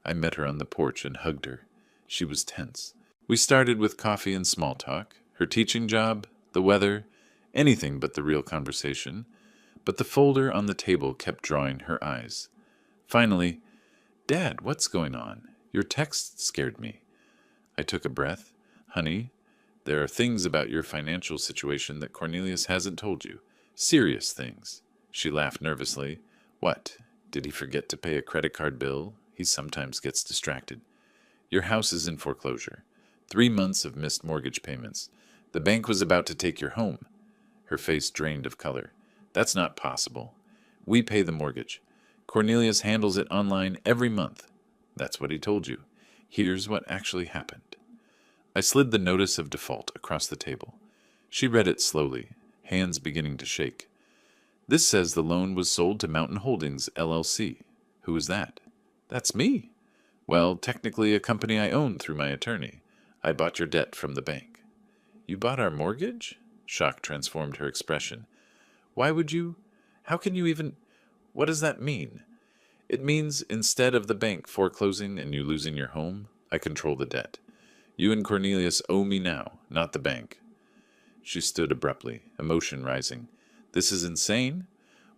I met her on the porch and hugged her. She was tense. We started with coffee and small talk, her teaching job, the weather, anything but the real conversation. But the folder on the table kept drawing her eyes. Finally, "Dad, what's going on? Your text scared me." I took a breath. "Honey, there are things about your financial situation that Cornelius hasn't told you. Serious things." She laughed nervously. "What? Did he forget to pay a credit card bill? He sometimes gets distracted." "Your house is in foreclosure. 3 months of missed mortgage payments. The bank was about to take your home." Her face drained of color. "That's not possible. We pay the mortgage. Cornelius handles it online every month." "That's what he told you. Here's what actually happened." I slid the notice of default across the table. She read it slowly, hands beginning to shake. This says the loan was sold to Mountain Holdings, LLC. Who is that? That's me. Well, technically a company I own through my attorney. I bought your debt from the bank. You bought our mortgage? Shock transformed her expression. Why would you? How can you even? What does that mean? It means instead of the bank foreclosing and you losing your home, I control the debt. You and Cornelius owe me now, not the bank. She stood abruptly, emotion rising. This is insane.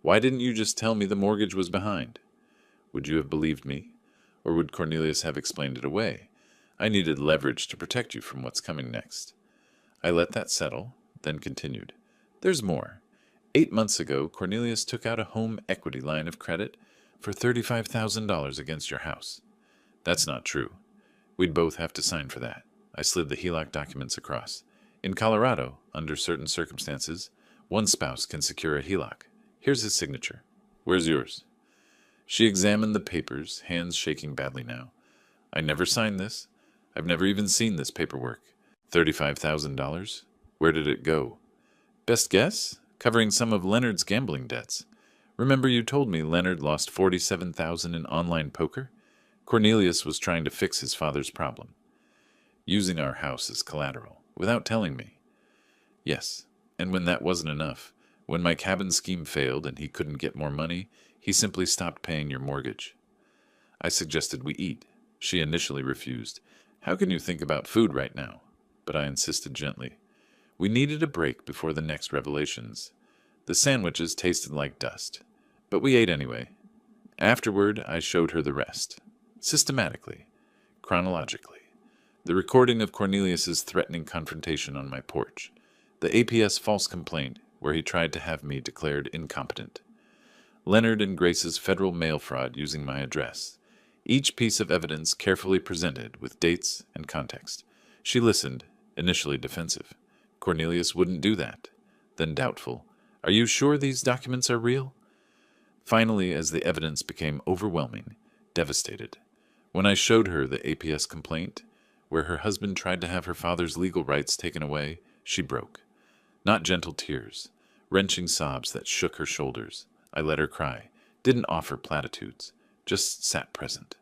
Why didn't you just tell me the mortgage was behind? Would you have believed me? Or would Cornelius have explained it away? I needed leverage to protect you from what's coming next. I let that settle, then continued. There's more. 8 months ago, Cornelius took out a home equity line of credit for $35,000 against your house. That's not true. We'd both have to sign for that. I slid the HELOC documents across. In Colorado, under certain circumstances, one spouse can secure a HELOC. Here's his signature. Where's yours? She examined the papers, hands shaking badly now. I never signed this. I've never even seen this paperwork. $35,000? Where did it go? Best guess? Covering some of Leonard's gambling debts. Remember you told me Leonard lost $47,000 in online poker? Cornelius was trying to fix his father's problem. Using our house as collateral, without telling me. Yes, and when that wasn't enough, when my cabin scheme failed and he couldn't get more money, he simply stopped paying your mortgage. I suggested we eat. She initially refused. How can you think about food right now? But I insisted gently. We needed a break before the next revelations. The sandwiches tasted like dust, but we ate anyway. Afterward, I showed her the rest. Systematically. Chronologically. The recording of Cornelius's threatening confrontation on my porch. The APS false complaint where he tried to have me declared incompetent. Leonard and Grace's federal mail fraud using my address. Each piece of evidence carefully presented with dates and context. She listened, initially defensive. Cornelius wouldn't do that. Then doubtful. Are you sure these documents are real? Finally, as the evidence became overwhelming, devastated. When I showed her the APS complaint, where her husband tried to have her father's legal rights taken away, she broke. Not gentle tears, wrenching sobs that shook her shoulders. I let her cry, didn't offer platitudes, just sat present.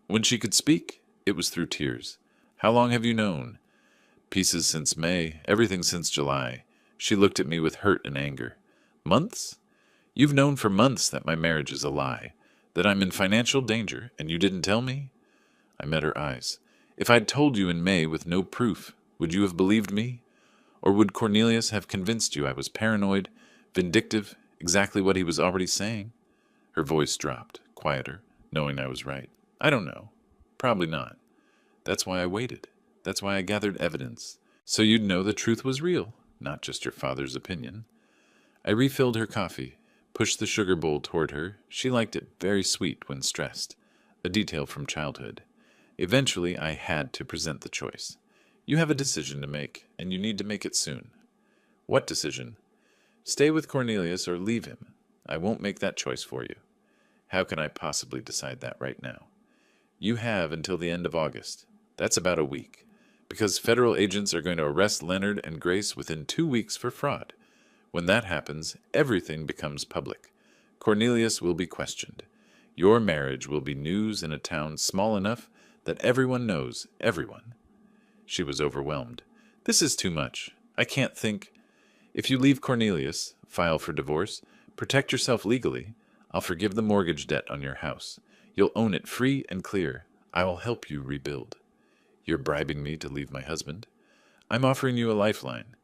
When she could speak, it was through tears. How long have you known? Pieces since May, everything since July. She looked at me with hurt and anger. Months? You've known for months that my marriage is a lie, that I'm in financial danger, and you didn't tell me? I met her eyes. If I'd told you in May with no proof, would you have believed me? Or would Cornelius have convinced you I was paranoid, vindictive, exactly what he was already saying? Her voice dropped, quieter, knowing I was right. I don't know. Probably not. That's why I waited. That's why I gathered evidence. So you'd know the truth was real, not just your father's opinion. I refilled her coffee, pushed the sugar bowl toward her. She liked it very sweet when stressed, a detail from childhood. Eventually, I had to present the choice. You have a decision to make, and you need to make it soon. What decision? Stay with Cornelius or leave him. I won't make that choice for you. How can I possibly decide that right now? You have until the end of August. That's about a week. Because federal agents are going to arrest Leonard and Grace within 2 weeks for fraud. When that happens, everything becomes public. Cornelius will be questioned. Your marriage will be news in a town small enough that everyone knows everyone. She was overwhelmed. This is too much. I can't think. If you leave Cornelius, file for divorce, protect yourself legally, I'll forgive the mortgage debt on your house. You'll own it free and clear. I will help you rebuild. You're bribing me to leave my husband. I'm offering you a lifeline.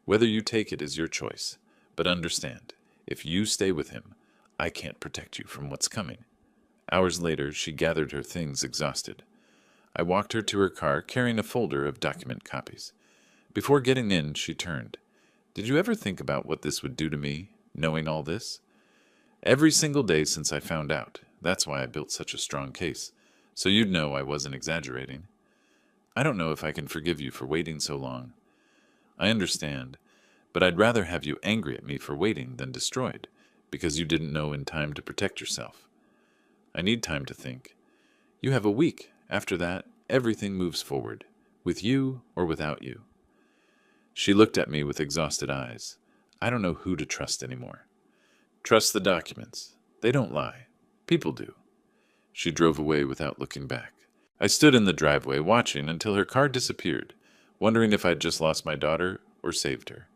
Whether you take it is your choice. But understand, if you stay with him, I can't protect you from what's coming. Hours later, she gathered her things exhausted. I walked her to her car carrying a folder of document copies. Before getting in, she turned. Did you ever think about what this would do to me, knowing all this? Every single day since I found out. That's why I built such a strong case. So you'd know I wasn't exaggerating. I don't know if I can forgive you for waiting so long. I understand, but I'd rather have you angry at me for waiting than destroyed, because you didn't know in time to protect yourself. I need time to think. You have a week. After that, everything moves forward, with you or without you. She looked at me with exhausted eyes. I don't know who to trust anymore. Trust the documents. They don't lie. People do. She drove away without looking back. I stood in the driveway watching until her car disappeared, wondering if I'd just lost my daughter or saved her.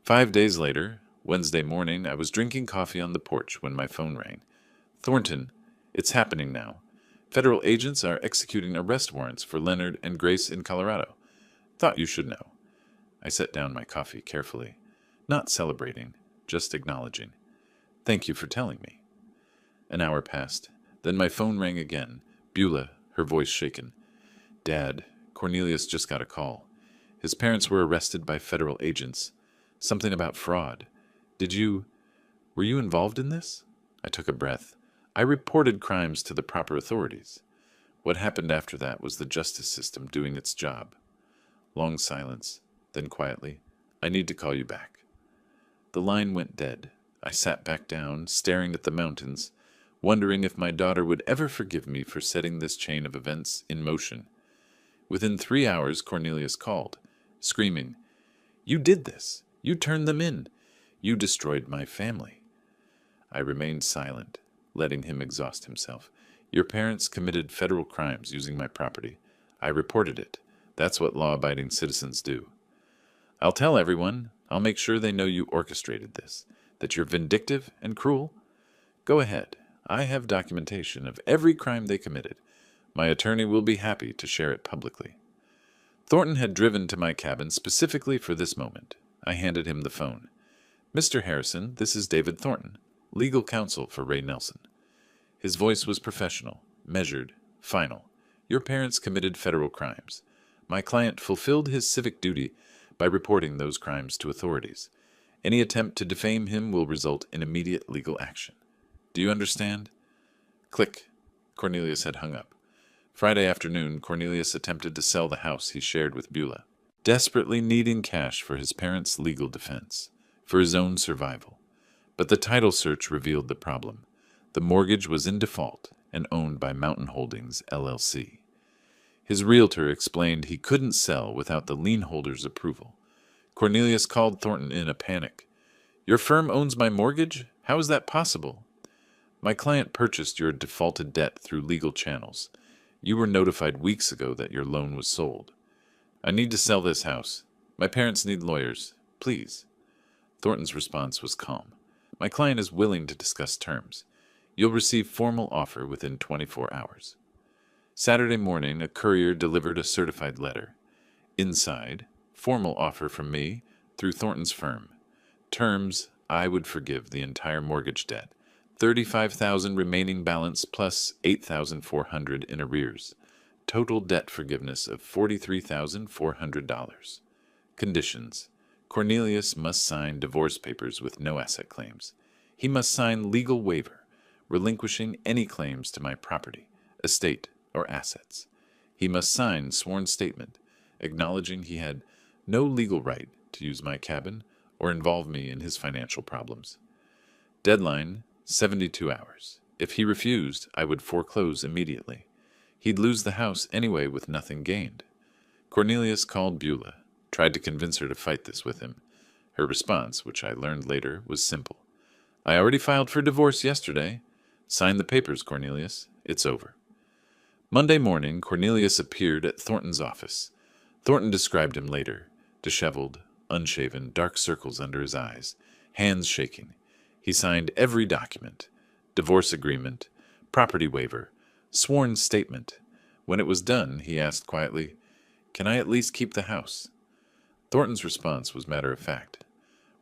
5 days later, Wednesday morning, I was drinking coffee on the porch when my phone rang. Thornton, it's happening now. Federal agents are executing arrest warrants for Leonard and Grace in Colorado. Thought you should know. I set down my coffee carefully, not celebrating, just acknowledging. Thank you for telling me. An hour passed. Then my phone rang again. Beulah, her voice shaken. Dad, Cornelius just got a call. His parents were arrested by federal agents. Something about fraud. Were you involved in this? I took a breath. I reported crimes to the proper authorities. What happened after that was the justice system doing its job. Long silence. Then quietly, I need to call you back. The line went dead. I sat back down, staring at the mountains, wondering if my daughter would ever forgive me for setting this chain of events in motion. Within 3 hours, Cornelius called, screaming, "You did this! You turned them in! You destroyed my family!" I remained silent, letting him exhaust himself. Your parents committed federal crimes using my property. I reported it. That's what law-abiding citizens do. I'll tell everyone. I'll make sure they know you orchestrated this, that you're vindictive and cruel. Go ahead. I have documentation of every crime they committed. My attorney will be happy to share it publicly. Thornton had driven to my cabin specifically for this moment. I handed him the phone. Mr. Harrison, this is David Thornton, legal counsel for Ray Nelson. His voice was professional, measured, final. Your parents committed federal crimes. My client fulfilled his civic duty by reporting those crimes to authorities. Any attempt to defame him will result in immediate legal action. Do you understand? Click. Cornelius had hung up. Friday afternoon, Cornelius attempted to sell the house he shared with Beulah, desperately needing cash for his parents' legal defense, for his own survival. But the title search revealed the problem. The mortgage was in default and owned by Mountain Holdings, LLC. His realtor explained he couldn't sell without the lien holder's approval. Cornelius called Thornton in a panic. Your firm owns my mortgage? How is that possible? My client purchased your defaulted debt through legal channels. You were notified weeks ago that your loan was sold. I need to sell this house. My parents need lawyers. Please. Thornton's response was calm. My client is willing to discuss terms. You'll receive formal offer within 24 hours. Saturday morning, a courier delivered a certified letter. Inside, formal offer from me through Thornton's firm. Terms, I would forgive the entire mortgage debt. $35,000 remaining balance plus $8,400 in arrears. Total debt forgiveness of $43,400. Conditions. Cornelius must sign divorce papers with no asset claims. He must sign legal waiver, relinquishing any claims to my property, estate, or assets. He must sign sworn statement, acknowledging he had no legal right to use my cabin or involve me in his financial problems. Deadline, 72 hours. If he refused, I would foreclose immediately. He'd lose the house anyway with nothing gained. Cornelius called Beulah, tried to convince her to fight this with him. Her response, which I learned later, was simple. I already filed for divorce yesterday. Sign the papers, Cornelius. It's over. Monday morning, Cornelius appeared at Thornton's office. Thornton described him later. Disheveled, unshaven, dark circles under his eyes, hands shaking. He signed every document. Divorce agreement, property waiver, sworn statement. When it was done, he asked quietly, Can I at least keep the house? Thornton's response was matter of fact.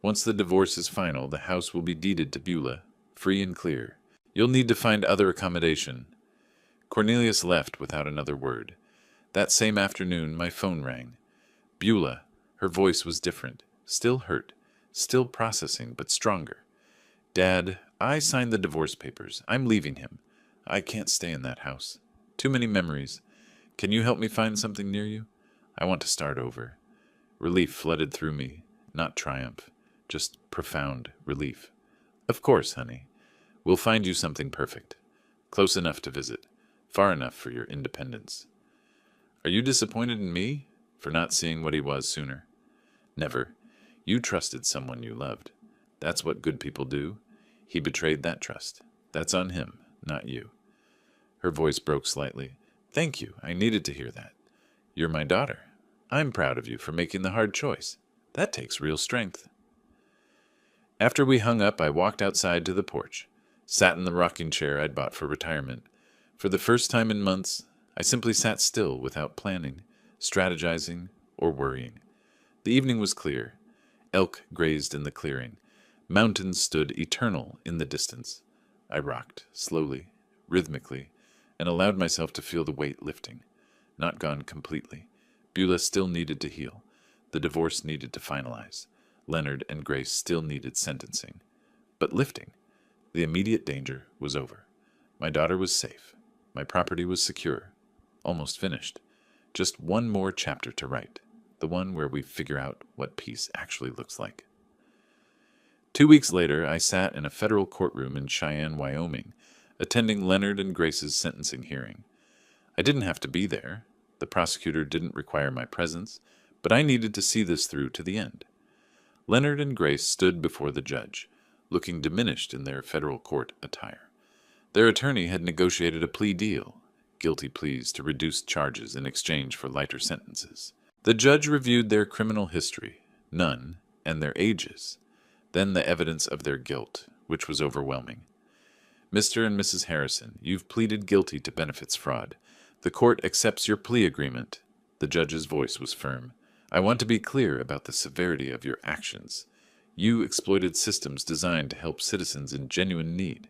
Once the divorce is final, the house will be deeded to Beulah, free and clear. You'll need to find other accommodation. Cornelius left without another word. That same afternoon, my phone rang. Beulah, her voice was different, still hurt, still processing, but stronger. Dad, I signed the divorce papers. I'm leaving him. I can't stay in that house. Too many memories. Can you help me find something near you? I want to start over. Relief flooded through me, not triumph, just profound relief. Of course, honey. We'll find you something perfect. Close enough to visit. Far enough for your independence. Are you disappointed in me for not seeing what he was sooner? Never. You trusted someone you loved. That's what good people do. He betrayed that trust. That's on him, not you." Her voice broke slightly. "Thank you. I needed to hear that. You're my daughter. I'm proud of you for making the hard choice. That takes real strength." After we hung up, I walked outside to the porch, sat in the rocking chair I'd bought for retirement. For the first time in months, I simply sat still without planning, strategizing, or worrying. The evening was clear. Elk grazed in the clearing. Mountains stood eternal in the distance. I rocked, slowly, rhythmically, and allowed myself to feel the weight lifting. Not gone completely. Beulah still needed to heal. The divorce needed to finalize. Leonard and Grace still needed sentencing. But lifting. The immediate danger was over. My daughter was safe. My property was secure. Almost finished. Just one more chapter to write. The one where we figure out what peace actually looks like. 2 weeks later, I sat in a federal courtroom in Cheyenne, Wyoming, attending Leonard and Grace's sentencing hearing. I didn't have to be there. The prosecutor didn't require my presence, but I needed to see this through to the end. Leonard and Grace stood before the judge, looking diminished in their federal court attire. Their attorney had negotiated a plea deal, guilty pleas to reduced charges in exchange for lighter sentences. The judge reviewed their criminal history, none, and their ages, then the evidence of their guilt, which was overwhelming. "Mr. and Mrs. Harrison, you've pleaded guilty to benefits fraud. The court accepts your plea agreement." The judge's voice was firm. "I want to be clear about the severity of your actions. You exploited systems designed to help citizens in genuine need."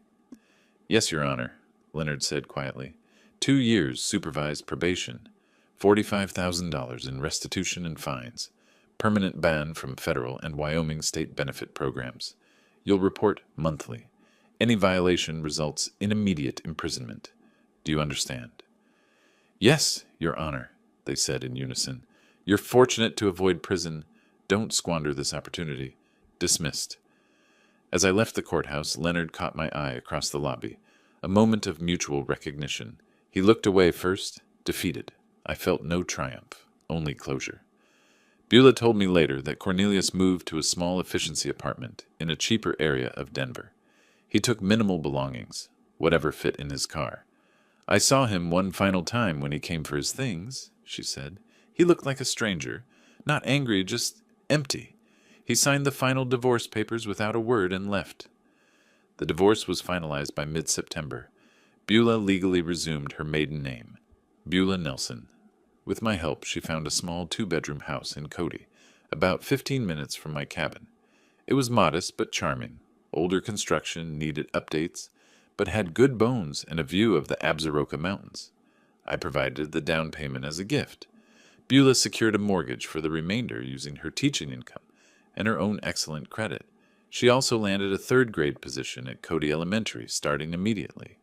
"Yes, Your Honor," Leonard said quietly. 2 years supervised probation, $45,000 in restitution and fines, permanent ban from federal and Wyoming state benefit programs. You'll report monthly. Any violation results in immediate imprisonment. Do you understand?" "Yes, Your Honor," they said in unison. "You're fortunate to avoid prison. Don't squander this opportunity." Dismissed. As I left the courthouse, Leonard caught my eye across the lobby. A moment of mutual recognition. He looked away first, defeated. I felt no triumph, only closure. Beulah told me later that Cornelius moved to a small efficiency apartment in a cheaper area of Denver. He took minimal belongings, whatever fit in his car. "I saw him one final time when he came for his things," she said. "He looked like a stranger, not angry, just empty. He signed the final divorce papers without a word and left." The divorce was finalized by mid-September. Beulah legally resumed her maiden name, Beulah Nelson. With my help, she found a small 2-bedroom house in Cody, about 15 minutes from my cabin. It was modest but charming. Older construction needed updates, but had good bones and a view of the Absaroka Mountains. I provided the down payment as a gift. Beulah secured a mortgage for the remainder using her teaching income and her own excellent credit. She also landed a 3rd-grade position at Cody Elementary, starting immediately.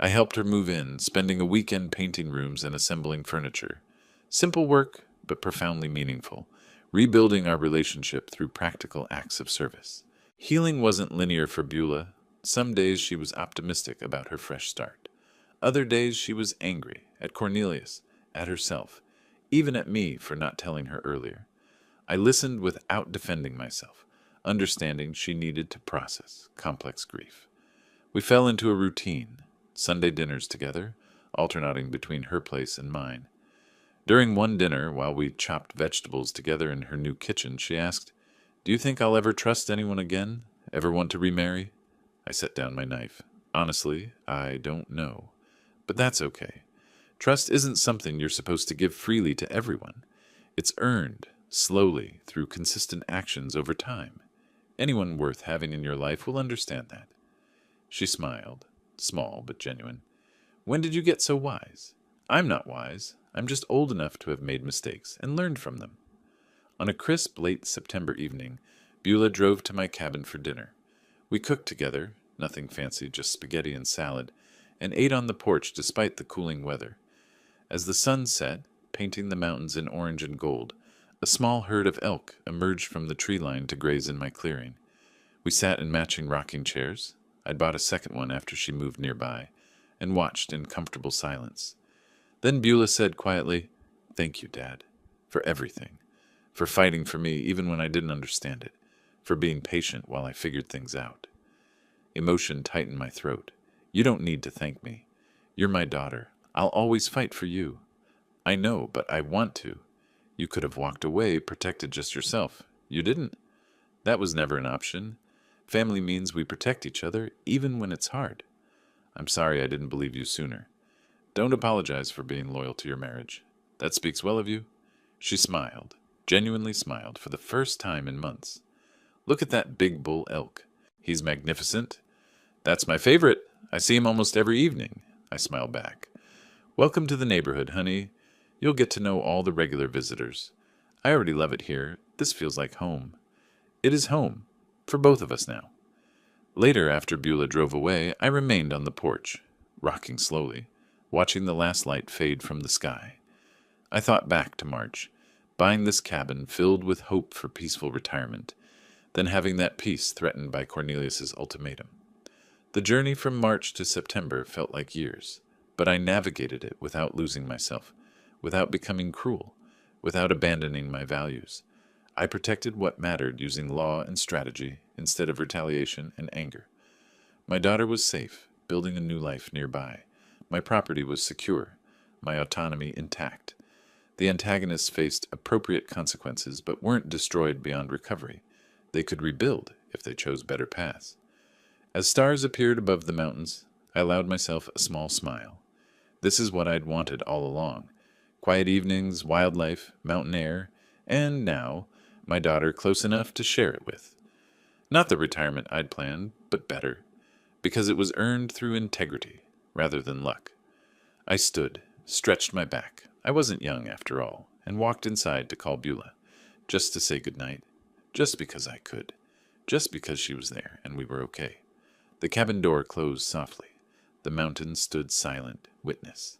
I helped her move in, spending a weekend painting rooms and assembling furniture. Simple work, but profoundly meaningful, rebuilding our relationship through practical acts of service. Healing wasn't linear for Beulah. Some days she was optimistic about her fresh start. Other days she was angry, at Cornelius, at herself, even at me for not telling her earlier. I listened without defending myself, understanding she needed to process complex grief. We fell into a routine, Sunday dinners together, alternating between her place and mine. During one dinner, while we chopped vegetables together in her new kitchen, she asked, "Do you think I'll ever trust anyone again? Ever want to remarry?" I set down my knife. "Honestly, I don't know. But that's okay. Trust isn't something you're supposed to give freely to everyone. It's earned, slowly, through consistent actions over time. Anyone worth having in your life will understand that." She smiled, small but genuine. "When did you get so wise?" "I'm not wise. I'm just old enough to have made mistakes and learned from them." On a crisp, late September evening, Beulah drove to my cabin for dinner. We cooked together, nothing fancy, just spaghetti and salad, and ate on the porch despite the cooling weather. As the sun set, painting the mountains in orange and gold, a small herd of elk emerged from the tree line to graze in my clearing. We sat in matching rocking chairs. I'd bought a second one after she moved nearby, and watched in comfortable silence. Then Beulah said quietly, "Thank you, Dad, for everything. for fighting for me even when I didn't understand it, for being patient while I figured things out. Emotion tightened my throat. You don't need to thank me. You're my daughter. I'll always fight for you. I know, but I want to. You could have walked away, protected just yourself. You didn't. That was never an option. Family means we protect each other, even when it's hard. I'm sorry I didn't believe you sooner. Don't apologize for being loyal to your marriage. That speaks well of you. She smiled, genuinely smiled, for the first time in months. Look at that big bull elk. He's magnificent. That's my favorite. I see him almost every evening. I smiled back. Welcome to the neighborhood, honey. You'll get to know all the regular visitors. I already love it here. This feels like home. It is home, for both of us now. Later, after Beulah drove away, I remained on the porch, rocking slowly, watching the last light fade from the sky. I thought back to March, buying this cabin filled with hope for peaceful retirement, then having that peace threatened by Cornelius's ultimatum. The journey from March to September felt like years, but I navigated it without losing myself, without becoming cruel, without abandoning my values. I protected what mattered using law and strategy instead of retaliation and anger. My daughter was safe, building a new life nearby. My property was secure, my autonomy intact. The antagonists faced appropriate consequences but weren't destroyed beyond recovery. They could rebuild if they chose better paths. As stars appeared above the mountains, I allowed myself a small smile. This is what I'd wanted all along. Quiet evenings, wildlife, mountain air, and now, my daughter close enough to share it with. Not the retirement I'd planned, but better, because it was earned through integrity rather than luck. I stood, stretched my back. I wasn't young after all, and walked inside to call Beulah, just to say goodnight, just because I could, just because she was there and we were okay. The cabin door closed softly. The mountains stood silent, witness.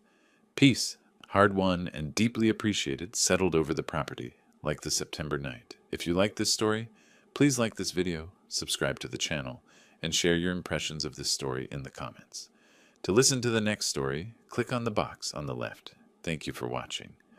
Peace, hard won and deeply appreciated, settled over the property, like the September night. If you like this story, please like this video, subscribe to the channel, and share your impressions of this story in the comments. To listen to the next story, click on the box on the left. Thank you for watching.